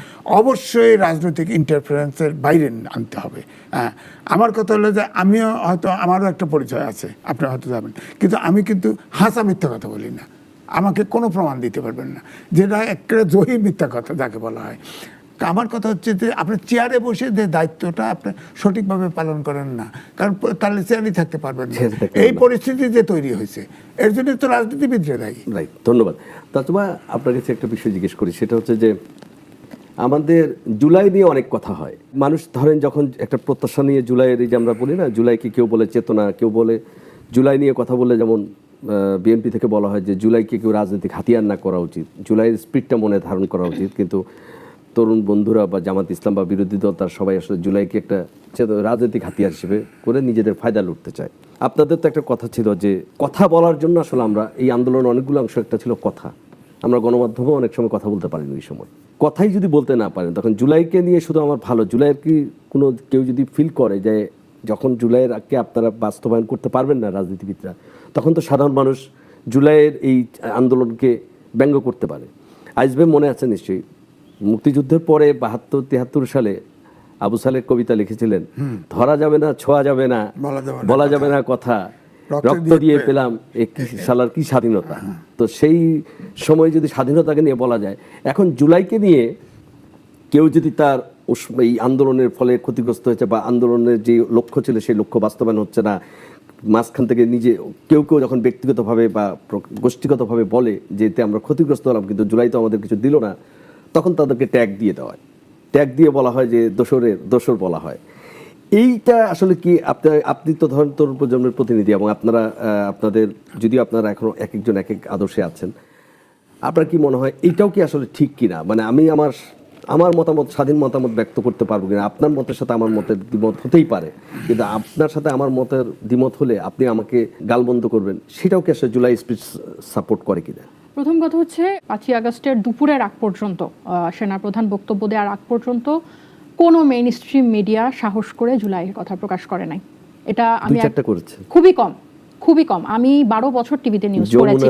অবশ্যই রাজনৈতিক ইন্টারফারেন্সের বাইরে আনতে হবে। হ্যাঁ, আমার কথা হলো যে আমিও হয়তো, আমারও একটা পরিচয় আছে, আপনি হয়তো যাবেন, কিন্তু আমি কিন্তু হাসা মিথ্যা কথা বলি না, আমাকে কোনো প্রমাণ দিতে পারবেন না, যেটা একটা জহি মিথ্যা কথা যাকে বলা হয়। আমার কথা হচ্ছে যে আপনি চেয়ারে বসে যে দায়িত্বটা আপনি সঠিকভাবে পালন করেন না, কারণ তাহলে চেয়ারই থাকতে পারবেন না। এই পরিস্থিতি যে তৈরি হয়েছে এর জন্য তো রাজনীতিবিদরা দায়ী। রাইট, ধন্যবাদ। তাছাড়া আপনার কাছে একটা বিষয় জিজ্ঞেস করি, সেটা হচ্ছে যে আমাদের জুলাই নিয়ে অনেক কথা হয়, মানুষ ধরেন যখন একটা প্রত্যাশা নিয়ে জুলাইয়ের, এই যে আমরা বলি না জুলাইকে কেউ বলে চেতনা, কেউ বলে জুলাই নিয়ে কথা বলে, যেমন বিএনপি থেকে বলা হয় যে জুলাইকে কেউ রাজনৈতিক হাতিয়ার না করা উচিত, জুলাইয়ের স্পিরিটটা মনে ধারণ করা উচিত, কিন্তু তরুণ বন্ধুরা বা জামাত ইসলাম বা বিরোধী দল তার সবাই আসলে জুলাইকে একটা রাজনৈতিক হাতিয়ার হিসেবে করে নিজেদের ফায়দা লুটতে চায়। আপনাদের তো একটা কথা ছিল যে কথা বলার জন্য আসলে আমরা এই আন্দোলনের অনেকগুলো অংশ একটা ছিল কথা, আমরা গণমাধ্যমেও অনেক সময় কথা বলতে পারিনি ওই সময়। কথাই যদি বলতে না পারেন তখন জুলাইকে নিয়ে শুধু আমার ভালো, জুলাইয়ের কি কোনো কেউ যদি ফিল করে যে যখন জুলাইয়ের আগে আপনারা বাস্তবায়ন করতে পারবেন না রাজনীতিবিদরা, তখন তো সাধারণ মানুষ জুলাইয়ের এই আন্দোলনকে ব্যঙ্গ করতে পারে। আইজবে মনে আছে নিশ্চয়ই, মুক্তিযুদ্ধের পরে 72-73 সালে আবু সালেহ কবিতা লিখেছিলেন, ধরা যাবে না, ছোঁয়া যাবে না, বলা যাবে না কথা, রক্ত দিয়ে পেলাম একটি সালার কি স্বাধীনতা। তো সেই সময় যদি স্বাধীনতাকে নিয়ে বলা যায়, এখন জুলাইকে নিয়ে কেউ যদি তার এই আন্দোলনের ফলে ক্ষতিগ্রস্ত হয়েছে বা আন্দোলনের যে লক্ষ্য ছিল সেই লক্ষ্য বাস্তবায়ন হচ্ছে না, মাঝখান থেকে নিজে কেউ যখন ব্যক্তিগতভাবে বা গোষ্ঠীগতভাবে বলে যে এতে আমরা ক্ষতিগ্রস্ত হলাম কিন্তু জুলাই তো আমাদের কিছু দিল না, তখন তাদেরকে ট্যাগ দিয়ে দেওয়া হয়, ট্যাগ দিয়ে বলা হয় যে দোসর বলা হয়। এইটা আসলে কি আপনি তো ধরেন তরুণ প্রজন্মের প্রতিনিধি এবং আপনারা আপনাদের যদিও আপনারা এখন এক একজন এক এক আদর্শে আছেন, আপনার কি মনে হয় এইটাও কি আসলে ঠিক কিনা? মানে আমি আমার মতামত, স্বাধীন মতামত ব্যক্ত করতে পারবো কিনা, আপনার মতের সাথে আমার মতের দ্বিমত হতেই পারে, কিন্তু আপনার সাথে আমার মতের দ্বিমত হলে আপনি আমাকে গালবন্ধ করবেন, সেটাও কি আসলে জুলাই স্পিচ সাপোর্ট করে কিনা? প্রথম কথা হচ্ছে 5ই আগস্টের দুপুরের আগ পর্যন্ত, সেনাপ্রধান বক্তব্য দেওয়ার আগ পর্যন্ত কোনো মেইন স্ট্রিম মিডিয়া সাহস করে জুলাইয়ের কথা প্রকাশ করে নাই। এটা আমি খুবই কম। আমি 12 বছর টিভিতে নিউজ পড়েছি,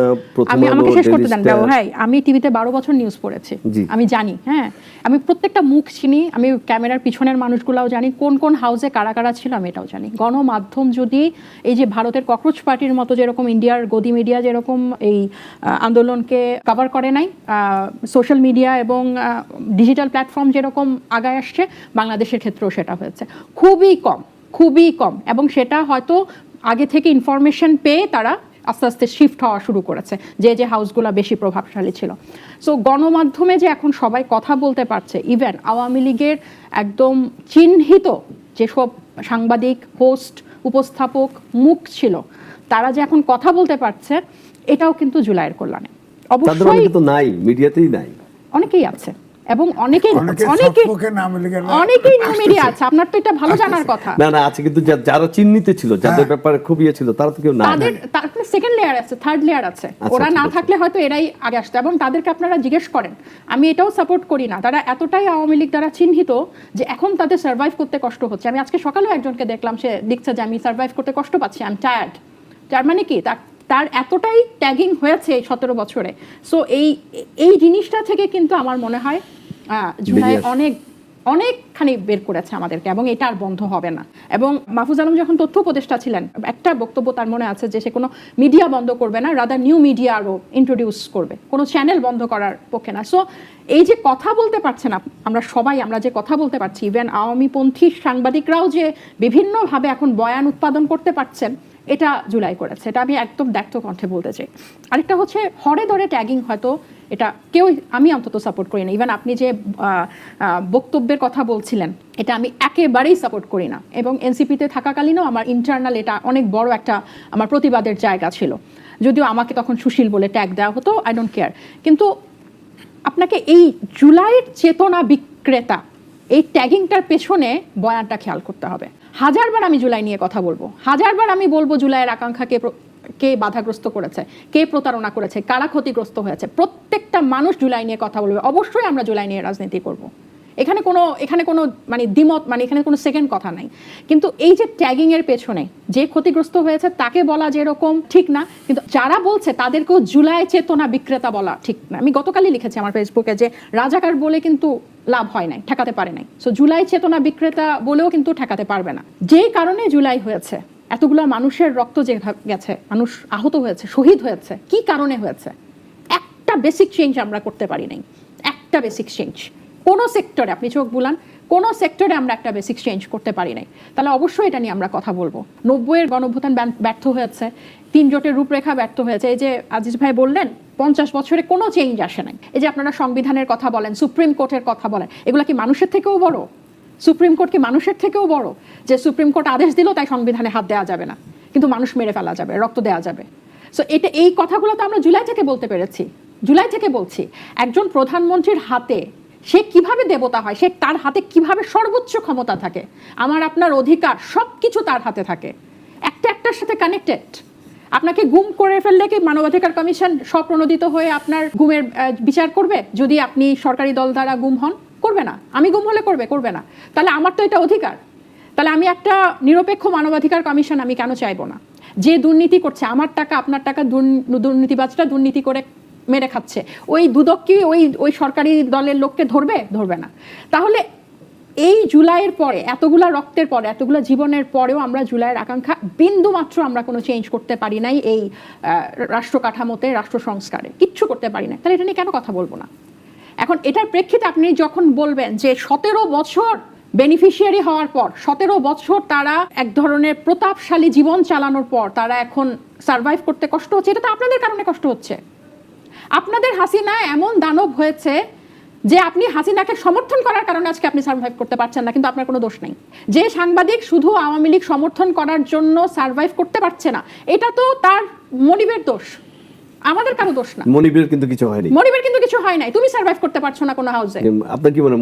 আমাকে শেষ করতে দেন ভাই, আমি টিভিতে 12 বছর নিউজ পড়েছি, আমি জানি, হ্যাঁ আমি প্রত্যেকটা মুখ চিনি, আমি ক্যামেরার পিছনের মানুষগুলাও জানি, কোন কোন হাউসে কারা কারা ছিল আমি এটাও জানি। গণমাধ্যম যদি এই যে ভারতের ককরোচ পার্টির মতো যেরকম ইন্ডিয়ার গদি মিডিয়া যেরকম এই আন্দোলনকে কভার করে নাই, সোশ্যাল মিডিয়া এবং ডিজিটাল প্ল্যাটফর্ম যেরকম আগায় আসছে, বাংলাদেশের ক্ষেত্রেও সেটা হয়েছে খুবই কম, এবং সেটা হয়তো আগে থেকে ইনফরমেশন পেয়ে তারা আস্তে আস্তে শিফট হওয়া শুরু করেছে যে হাউসগুলো বেশি প্রভাবশালী ছিল। সো গণমাধ্যমে যে এখন সবাই কথা বলতে পারছে, ইভেন আওয়ামী লীগের একদম চিহ্নিত যেসব সাংবাদিক, হোস্ট, উপস্থাপক মুখ ছিল, তারা যে এখন কথা বলতে পারছে, এটাও কিন্তু জুলাইয়ের কল্যাণে। তাদের অনেকে তো নাই, মিডিয়াতেই নাই। অনেকেই আছে এবং অনেকেই নিউ মিডিয়া আছে, আপনার তো এটা ভালো জানার কথা। না আছে, কিন্তু যারা চিহ্নিত ছিল, যাদের ব্যাপারে খুব ছিল, তারা তো কেউ না। তাদের সেকেন্ড লেয়ার আছে, থার্ড লেয়ার আছে, ওরা না থাকলে হয়তো এরাই আগে আসতো। এবং তাদেরকে আপনারা জিজ্ঞেস করেন, আমি এটাও সাপোর্ট করি না, তারা এতটাই আওয়ামী লীগ দ্বারা চিহ্নিত যে এখন তাদের সার্ভাইভ করতে কষ্ট হচ্ছে। আমি আজকে সকালেও একজনকে দেখলাম, সে লিখছে যে আমি সার্ভাইভ করতে কষ্ট পাচ্ছি, আই এম টায়ার্ড। তার মানে কি, তার এতটাই ট্যাগিং হয়েছে এই 17 বছরে। সো এই জিনিসটা থেকে কিন্তু আমার মনে হয় জুলাই অনেকখানি বের করেছে আমাদেরকে, এবং এটা আর বন্ধ হবে না। এবং মাহফুজ আলম যখন তথ্য উপদেষ্টা ছিলেন, একটা বক্তব্য তার মনে আছে যে সে কোনো মিডিয়া বন্ধ করবে না, রাদার নিউ মিডিয়া আরও ইন্ট্রোডিউস করবে, কোনো চ্যানেল বন্ধ করার পক্ষে না। সো এই যে কথা বলতে পারছে না আমরা যে কথা বলতে পারছি, ইভেন আওয়ামীপন্থী সাংবাদিকরাও যে বিভিন্নভাবে এখন বয়ান উৎপাদন করতে পারছেন, এটা জুলাই করেছে। এটা আমি একদম ব্যক্ত কণ্ঠে বলতে চাই। আরেকটা হচ্ছে হরে ধরে ট্যাগিং, হয়তো এটা আমি অন্তত সাপোর্ট করি না। ইভেন আপনি যে বক্তব্যের কথা বলছিলেন, এটা আমি একেবারেই সাপোর্ট করি না। এবং এনসিপিতে থাকাকালীনও আমার ইন্টারনাল এটা অনেক বড় একটা আমার প্রতিবাদের জায়গা ছিল, যদিও আমাকে তখন সুশীল বলে ট্যাগ দেওয়া হতো, আই ডোন্ট কেয়ার। কিন্তু আপনাকে এই জুলাইয়ের চেতনা বিক্রেতা, এই ট্যাগিংটার পেছনে বয়ানটা খেয়াল করতে হবে। হাজারবার আমি জুলাই নিয়ে কথা বলবো, হাজারবার আমি বলবো জুলাইয়ের আকাঙ্ক্ষাকে কে বাধাগ্রস্ত করেছে, কে প্রতারণা করেছে, কারা ক্ষতিগ্রস্ত হয়েছে। প্রত্যেকটা মানুষ জুলাই নিয়ে কথা বলবে। অবশ্যই আমরা জুলাই নিয়ে রাজনীতি করব, এখানে কোনো মানে দ্বিমত, মানে এখানে কোনো সেকেন্ড কথা নাই। কিন্তু এই যে ট্যাগিং এর পেছনে যে ক্ষতিগ্রস্ত হয়েছে তাকে বলা যেরকম ঠিক না, কিন্তু যারা বলছে তাদেরকেও জুলাই চেতনা বিক্রেতা বলা ঠিক না। আমি গতকালই লিখেছি আমার ফেসবুকে যে রাজাকার বলে কিন্তু লাভ হয় নাই, ঠেকাতে পারে নাই। সো জুলাই চেতনা বিক্রেতা বলেও কিন্তু ঠেকাতে পারবে না। যেই কারণে জুলাই হয়েছে, এতগুলো মানুষের রক্ত যে গেছে, মানুষ আহত হয়েছে, শহীদ হয়েছে, কি কারণে হয়েছে? একটা বেসিক চেঞ্জ আমরা করতে পারি নাই, একটা বেসিক চেঞ্জ কোনো সেক্টরে, আপনি চোখ বুলান, কোনো সেক্টরে আমরা একটা বেসিক চেঞ্জ করতে পারি নাই। তাহলে অবশ্যই এটা নিয়ে আমরা কথা বলবো। 90-এর গণঅভ্যুত্থান ব্যর্থ হয়েছে, 3 জোটের রূপরেখা ব্যর্থ হয়েছে। এই যে আজিজ ভাই বললেন 50 বছরে কোনো চেঞ্জ আসে নাই। এই যে আপনারা সংবিধানের কথা বলেন, সুপ্রিম কোর্টের কথা বলেন, এগুলো কি মানুষের থেকেও বড়? সুপ্রিম কোর্ট কি মানুষের থেকেও বড়? যে সুপ্রিম কোর্ট আদেশ দিল তাই সংবিধানে হাত দেওয়া যাবে না, কিন্তু মানুষ মেরে ফেলা যাবে, রক্ত দেওয়া যাবে। সো এই কথাগুলো তো আমরা জুলাই থেকে বলতে পেরেছি, জুলাই থেকে বলছি। একজন প্রধানমন্ত্রীর হাতে সে কিভাবে দেবতা হয়, সে তার হাতে কিভাবে সর্বোচ্চ ক্ষমতা থাকে, আমার আপনার অধিকার সব কিছু তার হাতে থাকে, একটার সাথে কানেক্টেড। আপনাকে গুম করে ফেললে কি মানবাধিকার কমিশন স্বপ্রণোদিত হয়ে আপনার গুমের বিচার করবে? যদি আপনি সরকারি দল দ্বারা গুম হন, করবে না। আমি গুম হলে করবে না। তাহলে আমার তো এটা অধিকার। তাহলে আমি একটা নিরপেক্ষ মানবাধিকার কমিশন আমি কেন চাইবো না? যে দুর্নীতি করছে, আমার টাকা আপনার টাকা, দুর্নীতিবাজটা দুর্নীতি করে মেরে খাচ্ছে, ওই দুদক কি ওই সরকারি দলের লোককে ধরবে না? তাহলে এই জুলাইয়ের পরে, এতগুলা রক্তের পরে, এতগুলা জীবনের পরেও আমরা জুলাইয়ের আকাঙ্ক্ষা বিন্দু মাত্র আমরা কোনো চেঞ্জ করতে পারি নাই। এই রাষ্ট্র কাঠামোতে, রাষ্ট্র সংস্কারে কিচ্ছু করতে পারি না। তাহলে এটা নিয়ে কেন কথা বলবো না? এখন এটার প্রেক্ষিতে আপনি যখন বলবেন যে 17 বছর বেনিফিশিয়ারি হওয়ার পর, 17 বছর তারা এক ধরনের প্রতাপশালী জীবন চালানোর পর তারা এখন সার্ভাইভ করতে কষ্ট হচ্ছে, এটা তো আপনাদের কারণে কষ্ট হচ্ছে। আপনাদের হাসিনা এমন দানব হয়েছে যে আপনি হাসিনাকে সমর্থন করার কারণে আজকে আপনি সার্ভাইভ করতে পারছেন না, কিন্তু আপনার কোনো দোষ নেই। যে সাংবাদিক শুধু আওয়ামী লীগ সমর্থন করার জন্য সার্ভাইভ করতে পারছে না, এটা তো তার মনিবের দোষ, আমাদের কারো দোষ না। মনিবের কিন্তু কিছু হয়নি, মনিবের কিন্তু কিছু হয় নাই। তুমি সার্ভাইভ করতে পারছো না কোনো হাউসে। আপনার কি মনে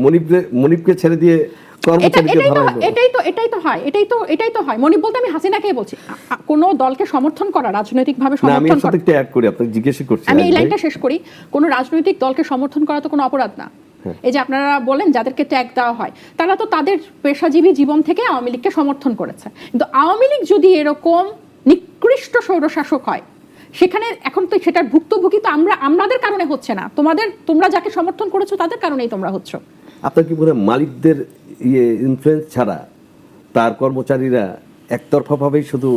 মনিবকে ছেড়ে দিয়ে এটাই তো হয়। মনিব বলতে আমি হাসিনাকে বলছি। কোন দলকে সমর্থন করা, রাজনৈতিকভাবে সমর্থন করা, আমি অ্যাড করি, আপনাকে জিজ্ঞেস করছি, আমি এই লাইনটা শেষ করি। কোন রাজনৈতিক দলকে সমর্থন করা তো কোনো অপরাধ না। এই যে আপনারা বলেন যাদেরকে ট্যাগ দেওয়া হয়, তারা তো তাদের পেশাজীবী জীবন থেকে আওয়ামী লীগকে সমর্থন করেছে। কিন্তু আওয়ামী লীগ যদি এরকম নিকৃষ্ট স্বৈরশাসক হয়, সেখানে এখন তো সেটার ভুক্তভোগী তো আমাদের কারণে হচ্ছে না, তোমরা যাকে সমর্থন করেছো তাদের কারণেই তোমরা হচ্ছ। আপনার কি মনে হয় মালিকদের ইনফ্লুয়েন্স ছাড়া তার কর্মচারীরা একতরফা ভাবেই শুধু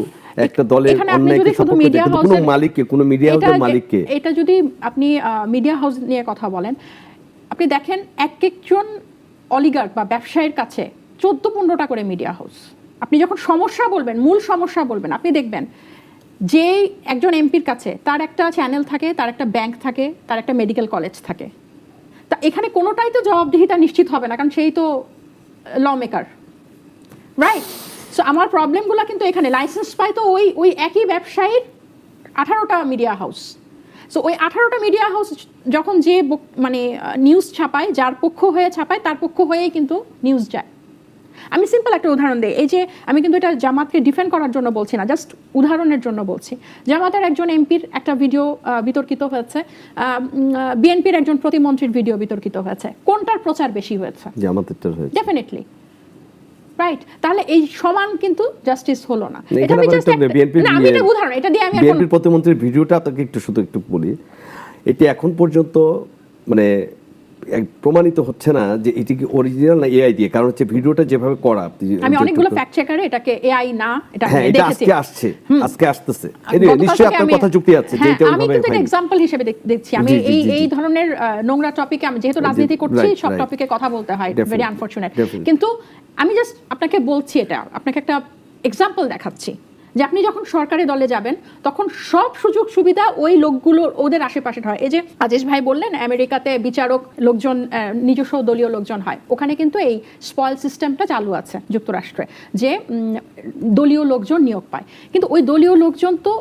একটা দলের অন্যায়কে সাপোর্ট করে, কিন্তু কোনো মালিককে, কোনো মিডিয়া হাউসের মালিককে, এটা যদি আপনি মিডিয়া হাউস নিয়ে কথা বলেন, আপনি দেখেন একজন অলিগার্ক বা ব্যবসায়ীর কাছে 14-15টা করে মিডিয়া হাউস। আপনি যখন সমস্যা বলবেন, মূল সমস্যা বলবেন, আপনি দেখবেন যে একজন এমপির কাছে তার একটা চ্যানেল থাকে, তার একটা ব্যাংক থাকে, তার একটা মেডিকেল কলেজ থাকে। তা এখানে কোনোটাই তো জবাবদিহিতা নিশ্চিত হবে না, কারণ সেই তো ল মেকার, রাইট? সো আমার প্রবলেমগুলো কিন্তু এখানে লাইসেন্স পায় তো ওই একই ব্যবসায়ীর 18টা মিডিয়া হাউস। সো ওই 18টা মিডিয়া হাউস যখন যে মানে নিউজ ছাপায়, যার পক্ষ হয়ে ছাপায় তার পক্ষ হয়েই কিন্তু নিউজ যায়। আমি সিম্পল একটা উদাহরণ দিই, এই যে আমি কিন্তু এটা জামাতকে ডিফেন্ড করার জন্য বলছি না, জাস্ট উদাহরণের জন্য বলছি। জামাতের একজন এমপির একটা ভিডিও বিতর্কিত হয়েছে, বিএনপির একজন প্রতিমন্ত্রীর ভিডিও বিতর্কিত হয়েছে, কোনটার প্রচার বেশি হয়েছে? জামাতেরটার হয়েছে। Definitely, right. তাহলে এই সমান কিন্তু জাস্টিস হলো না। এটা আমি জাস্ট আমি এটা উদাহরণ, এটা দিয়ে আমি এখন বিএনপির প্রতিমন্ত্রীর ভিডিওটা আপনাকে একটু বলি। এটি এখন পর্যন্ত মানে প্রমাণিত হচ্ছে না যে এটি কি অরিজিনাল না এআই দিয়ে, কারণ হচ্ছে ভিডিওটা যেভাবে করা, আমি অনেকগুলো ফ্যাক্ট চেকারে এটাকে এআই না এটা আমি দেখেছি। আজকে আসতেছে নিশ্চয়ই আপনার কথা যুক্তি আছে যে এটা আমি কিন্তু এটা एग्जांपल হিসেবে দেখছি। আমি এই ধরনের নোংরা টপিকে, আমি যেহেতু রাজনীতি করছি সব টপিকে কথা বলতে হয়, ভেরি আনফরচুনেট। কিন্তু আমি জাস্ট আপনাকে বলছি, এটা আপনাকে একটা एग्जांपल দেখাচ্ছি যে আপনি যখন সরকারি দলে যাবেন তখন সব সুযোগ সুবিধা ওই লোকগুলো ওদের আশেপাশে হয়। এই যে আজেশ ভাই বললেন আমেরিকাতে বিচারক লোকজন নিজস্ব দলীয় লোকজন হয়, ওখানে কিন্তু এই স্পয়েল সিস্টেমটা চালু আছে যুক্তরাষ্ট্রে, যে দলীয় লোকজন নিয়োগ পায়। কিন্তু ওই দলীয় লোকজন তো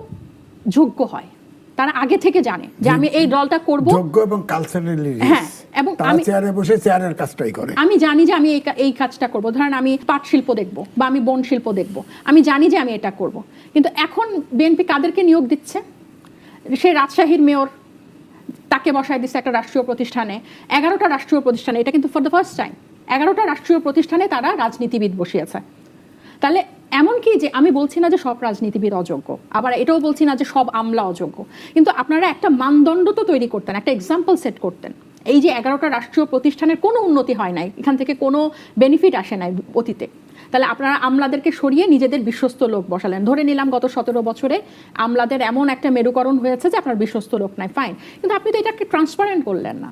যোগ্য হয়, তারা আগে থেকে জানে যে আমি এই দলটা করব, যোগ্য এবং কালচারালি রিচ। হ্যাঁ, এবং আমি চেয়ারে বসে চেয়ারের কাজটাই করে। আমি জানি যে আমি এই কাজটা করব। ধরেন আমি পাট শিল্প দেখব বা আমি বন শিল্প দেখব, আমি জানি যে আমি এটা করব। কিন্তু এখন বিএনপি কাদেরকে নিয়োগ দিচ্ছে? সে রাজশাহীর মেয়র, তাকে বসায় দিচ্ছে একটা রাষ্ট্রীয় প্রতিষ্ঠানে, 11টা রাষ্ট্রীয় প্রতিষ্ঠানে, এটা কিন্তু ফর দ্য ফার্স্ট টাইম 11টা রাষ্ট্রীয় প্রতিষ্ঠানে তারা রাজনীতিবিদ বসিয়েছে। তাহলে এমন কি যে আমি বলছি না যে সব রাজনীতিবিদ অযোগ্য, আবার এটাও বলছি না যে সব আমলা অযোগ্য, কিন্তু আপনারা একটা মানদণ্ড তো তৈরি করতেন, একটা এক্সাম্পল সেট করতেন। এই যে 11টা রাষ্ট্রীয় প্রতিষ্ঠানের কোনো উন্নতি হয় নাই, এখান থেকে কোনো বেনিফিট আসে নাই অতীতে, তাহলে আপনারা আমলাদেরকে সরিয়ে নিজেদের বিশ্বস্ত লোক বসালেন। ধরে নিলাম গত 17 বছরে আমলাদের এমন একটা মেরুকরণ হয়েছে যে আপনার বিশ্বস্ত লোক নাই, ফাইন, কিন্তু আপনি তো এটাকে ট্রান্সপারেন্ট করলেন না।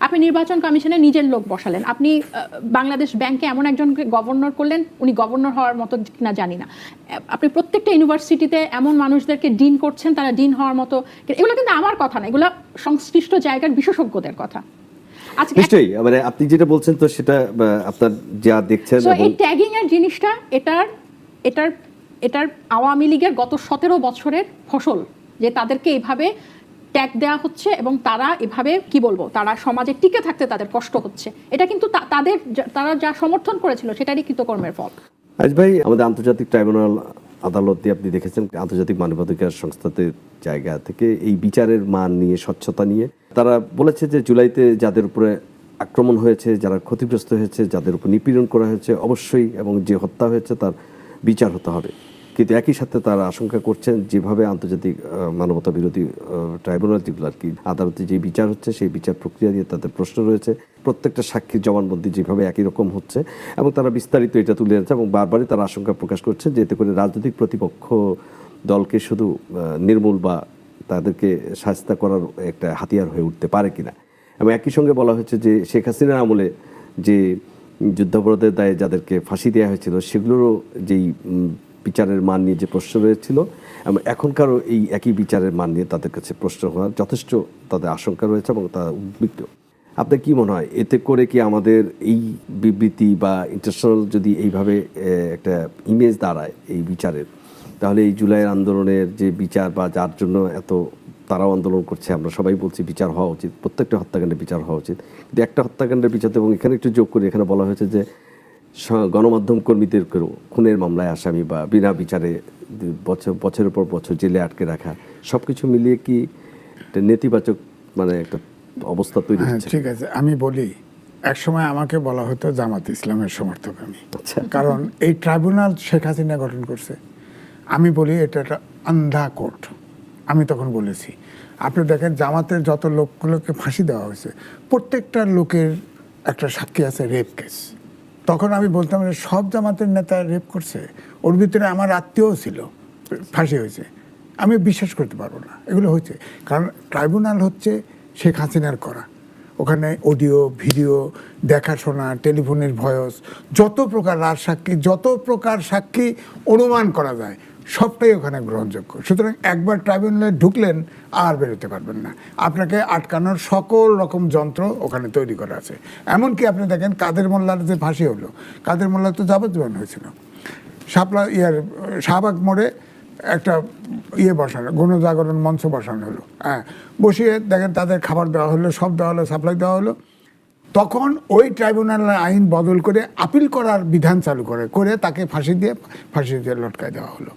আপনি নির্বাচন কমিশনে নিজের লোক বসালেন, আপনি বাংলাদেশ ব্যাংকে এমন একজনকে গভর্নর করলেন, উনি গভর্নর হওয়ার মতো না জানি না, আপনি প্রত্যেকটা ইউনিভার্সিটিতে এমন মানুষদেরকে ডিন করছেন তারা ডিন হওয়ার মতো। এগুলো কিন্তু আমার কথা না, এগুলো সংশ্লিষ্ট জায়গার বিশেষজ্ঞদের কথা। নিশ্চয়ই মানে আপনি যেটা বলছেন তো সেটা আপনার যা দেখছেন। এই ট্যাগিং এর জিনিসটা এটার আওয়ামী লীগের গত 17 বছরের ফসল, যে তাদেরকে এইভাবে ট্যাগ দেওয়া হচ্ছে এবং তারা এভাবে কি বলবো, তারা সমাজে টিকে থাকতে তাদের কষ্ট হচ্ছে। এটা কিন্তু তারা যা সমর্থন করেছিল সেটারই কৃতকর্মের ফল। আজ ভাই, আমাদের আন্তর্জাতিক ট্রাইব্যুনাল আদালতে আপনি দেখেছেন আন্তর্জাতিক মানবাধিকার সংস্থাদের জায়গা থেকে এই বিচারের মান নিয়ে, স্বচ্ছতা নিয়ে তারা বলেছে যে জুলাইতে যাদের উপরে আক্রমণ হয়েছে, যারা ক্ষতিগ্রস্ত হয়েছে, যাদের উপর নিপীড়ন করা হয়েছে, অবশ্যই এবং যে হত্যা হয়েছে তার বিচার হতে হবে। কিন্তু একই সাথে তারা আশঙ্কা করছেন যেভাবে আন্তর্জাতিক মানবতা বিরোধী ট্রাইব্যুনাল যেগুলো আর কি আদালতে যে বিচার হচ্ছে সেই বিচার প্রক্রিয়া নিয়ে তাদের প্রশ্ন রয়েছে। প্রত্যেকটা সাক্ষীর জবানবন্দি যেভাবে একই রকম হচ্ছে এবং তারা বিস্তারিত এটা তুলে ধরেছে এবং বারবারই তারা আশঙ্কা প্রকাশ করছে যে এতে করে রাজনৈতিক প্রতিপক্ষ দলকে শুধু নির্মূল বা তাদেরকে শাস্তি করার একটা হাতিয়ার হয়ে উঠতে পারে কিনা। এবং একই সঙ্গে বলা হয়েছে যে শেখ হাসিনার আমলে যে যুদ্ধাপরাধের দায়ে যাদেরকে ফাঁসি দেওয়া হয়েছিল সেগুলোরও যেই বিচারের মান নিয়ে যে প্রশ্ন রয়েছিল এবং এখনকারও এই একই বিচারের মান নিয়ে তাদের কাছে প্রশ্ন হওয়ার যথেষ্ট তাদের আশঙ্কা রয়েছে এবং তারা উদ্বিগ্ন। আপনার কি মনে হয় এতে করে কি আমাদের এই বিবৃতি বা ইন্টারন্যাশনাল যদি এইভাবে একটা ইমেজ দাঁড়ায় এই বিচারের, তাহলে এই জুলাইয়ের আন্দোলনের যে বিচার বা যার জন্য এত তারাও আন্দোলন করছে, আমরা সবাই বলছি বিচার হওয়া উচিত, প্রত্যেকটা হত্যাকাণ্ডের বিচার হওয়া উচিত, কিন্তু একটা হত্যাকাণ্ডের বিচার, এবং এখানে একটু যোগ করি, এখানে বলা হয়েছে যে গণমাধ্যম কর্মীদেরকেও খুনের মামলায় আসামি বা বিনা বিচারে বছরের পর বছর জেলে আটকে রাখা, সবকিছু মিলিয়ে কি নেতিবাচক মানে একটা অবস্থা তৈরি হচ্ছে? ঠিক আছে, আমি বলি, একসময় আমাকে বলা হতো জামাত ইসলামের সমর্থক আমি, কারণ এই ট্রাইব্যুনাল শেখ হাসিনা গঠন করছে। আমি বলি এটা একটা আন্ধা কোর্ট। আমি তখন বলেছি, আপনি দেখেন জামাতের যত লোকগুলোকে ফাঁসি দেওয়া হয়েছে প্রত্যেকটা লোকের একটা সাক্ষী আছে রেপ কেস। তখন আমি বলতাম যে সব জামাতের নেতা রেপ করছে, ওর ভিতরে আমার আত্মীয়ও ছিল, ফাঁসি হয়েছে। আমি বিশ্বাস করতে পারবো না এগুলো হয়েছে, কারণ ট্রাইব্যুনাল হচ্ছে শেখ হাসিনার করা। ওখানে অডিও, ভিডিও, দেখাশোনা, টেলিফোনের ভয়েস, যত প্রকার রাজসাক্ষী, যত প্রকার সাক্ষী অনুমান করা যায় সবটাই ওখানে গ্রহণযোগ্য। সুতরাং একবার ট্রাইব্যুনালে ঢুকলেন আর বেরোতে পারবেন না, আপনাকে আটকানোর সকল রকম যন্ত্র ওখানে তৈরি করা আছে। এমনকি আপনি দেখেন কাদের মোল্লার যে ফাঁসি হলো, কাদের মোল্লার তো যাবজ্জীবন হয়েছিল। শাহবাগ মোড়ে একটা ইয়ে বসানো, গণজাগরণ মঞ্চ বসানো হলো, হ্যাঁ, বসিয়ে দেখেন তাদের খাবার দেওয়া হলো, সব দেওয়া হলো, সাপ্লাই দেওয়া হলো। তখন ওই ট্রাইব্যুনালের আইন বদল করে আপিল করার বিধান চালু করে তাকে ফাঁসি দিয়ে লটকায় দেওয়া হলো।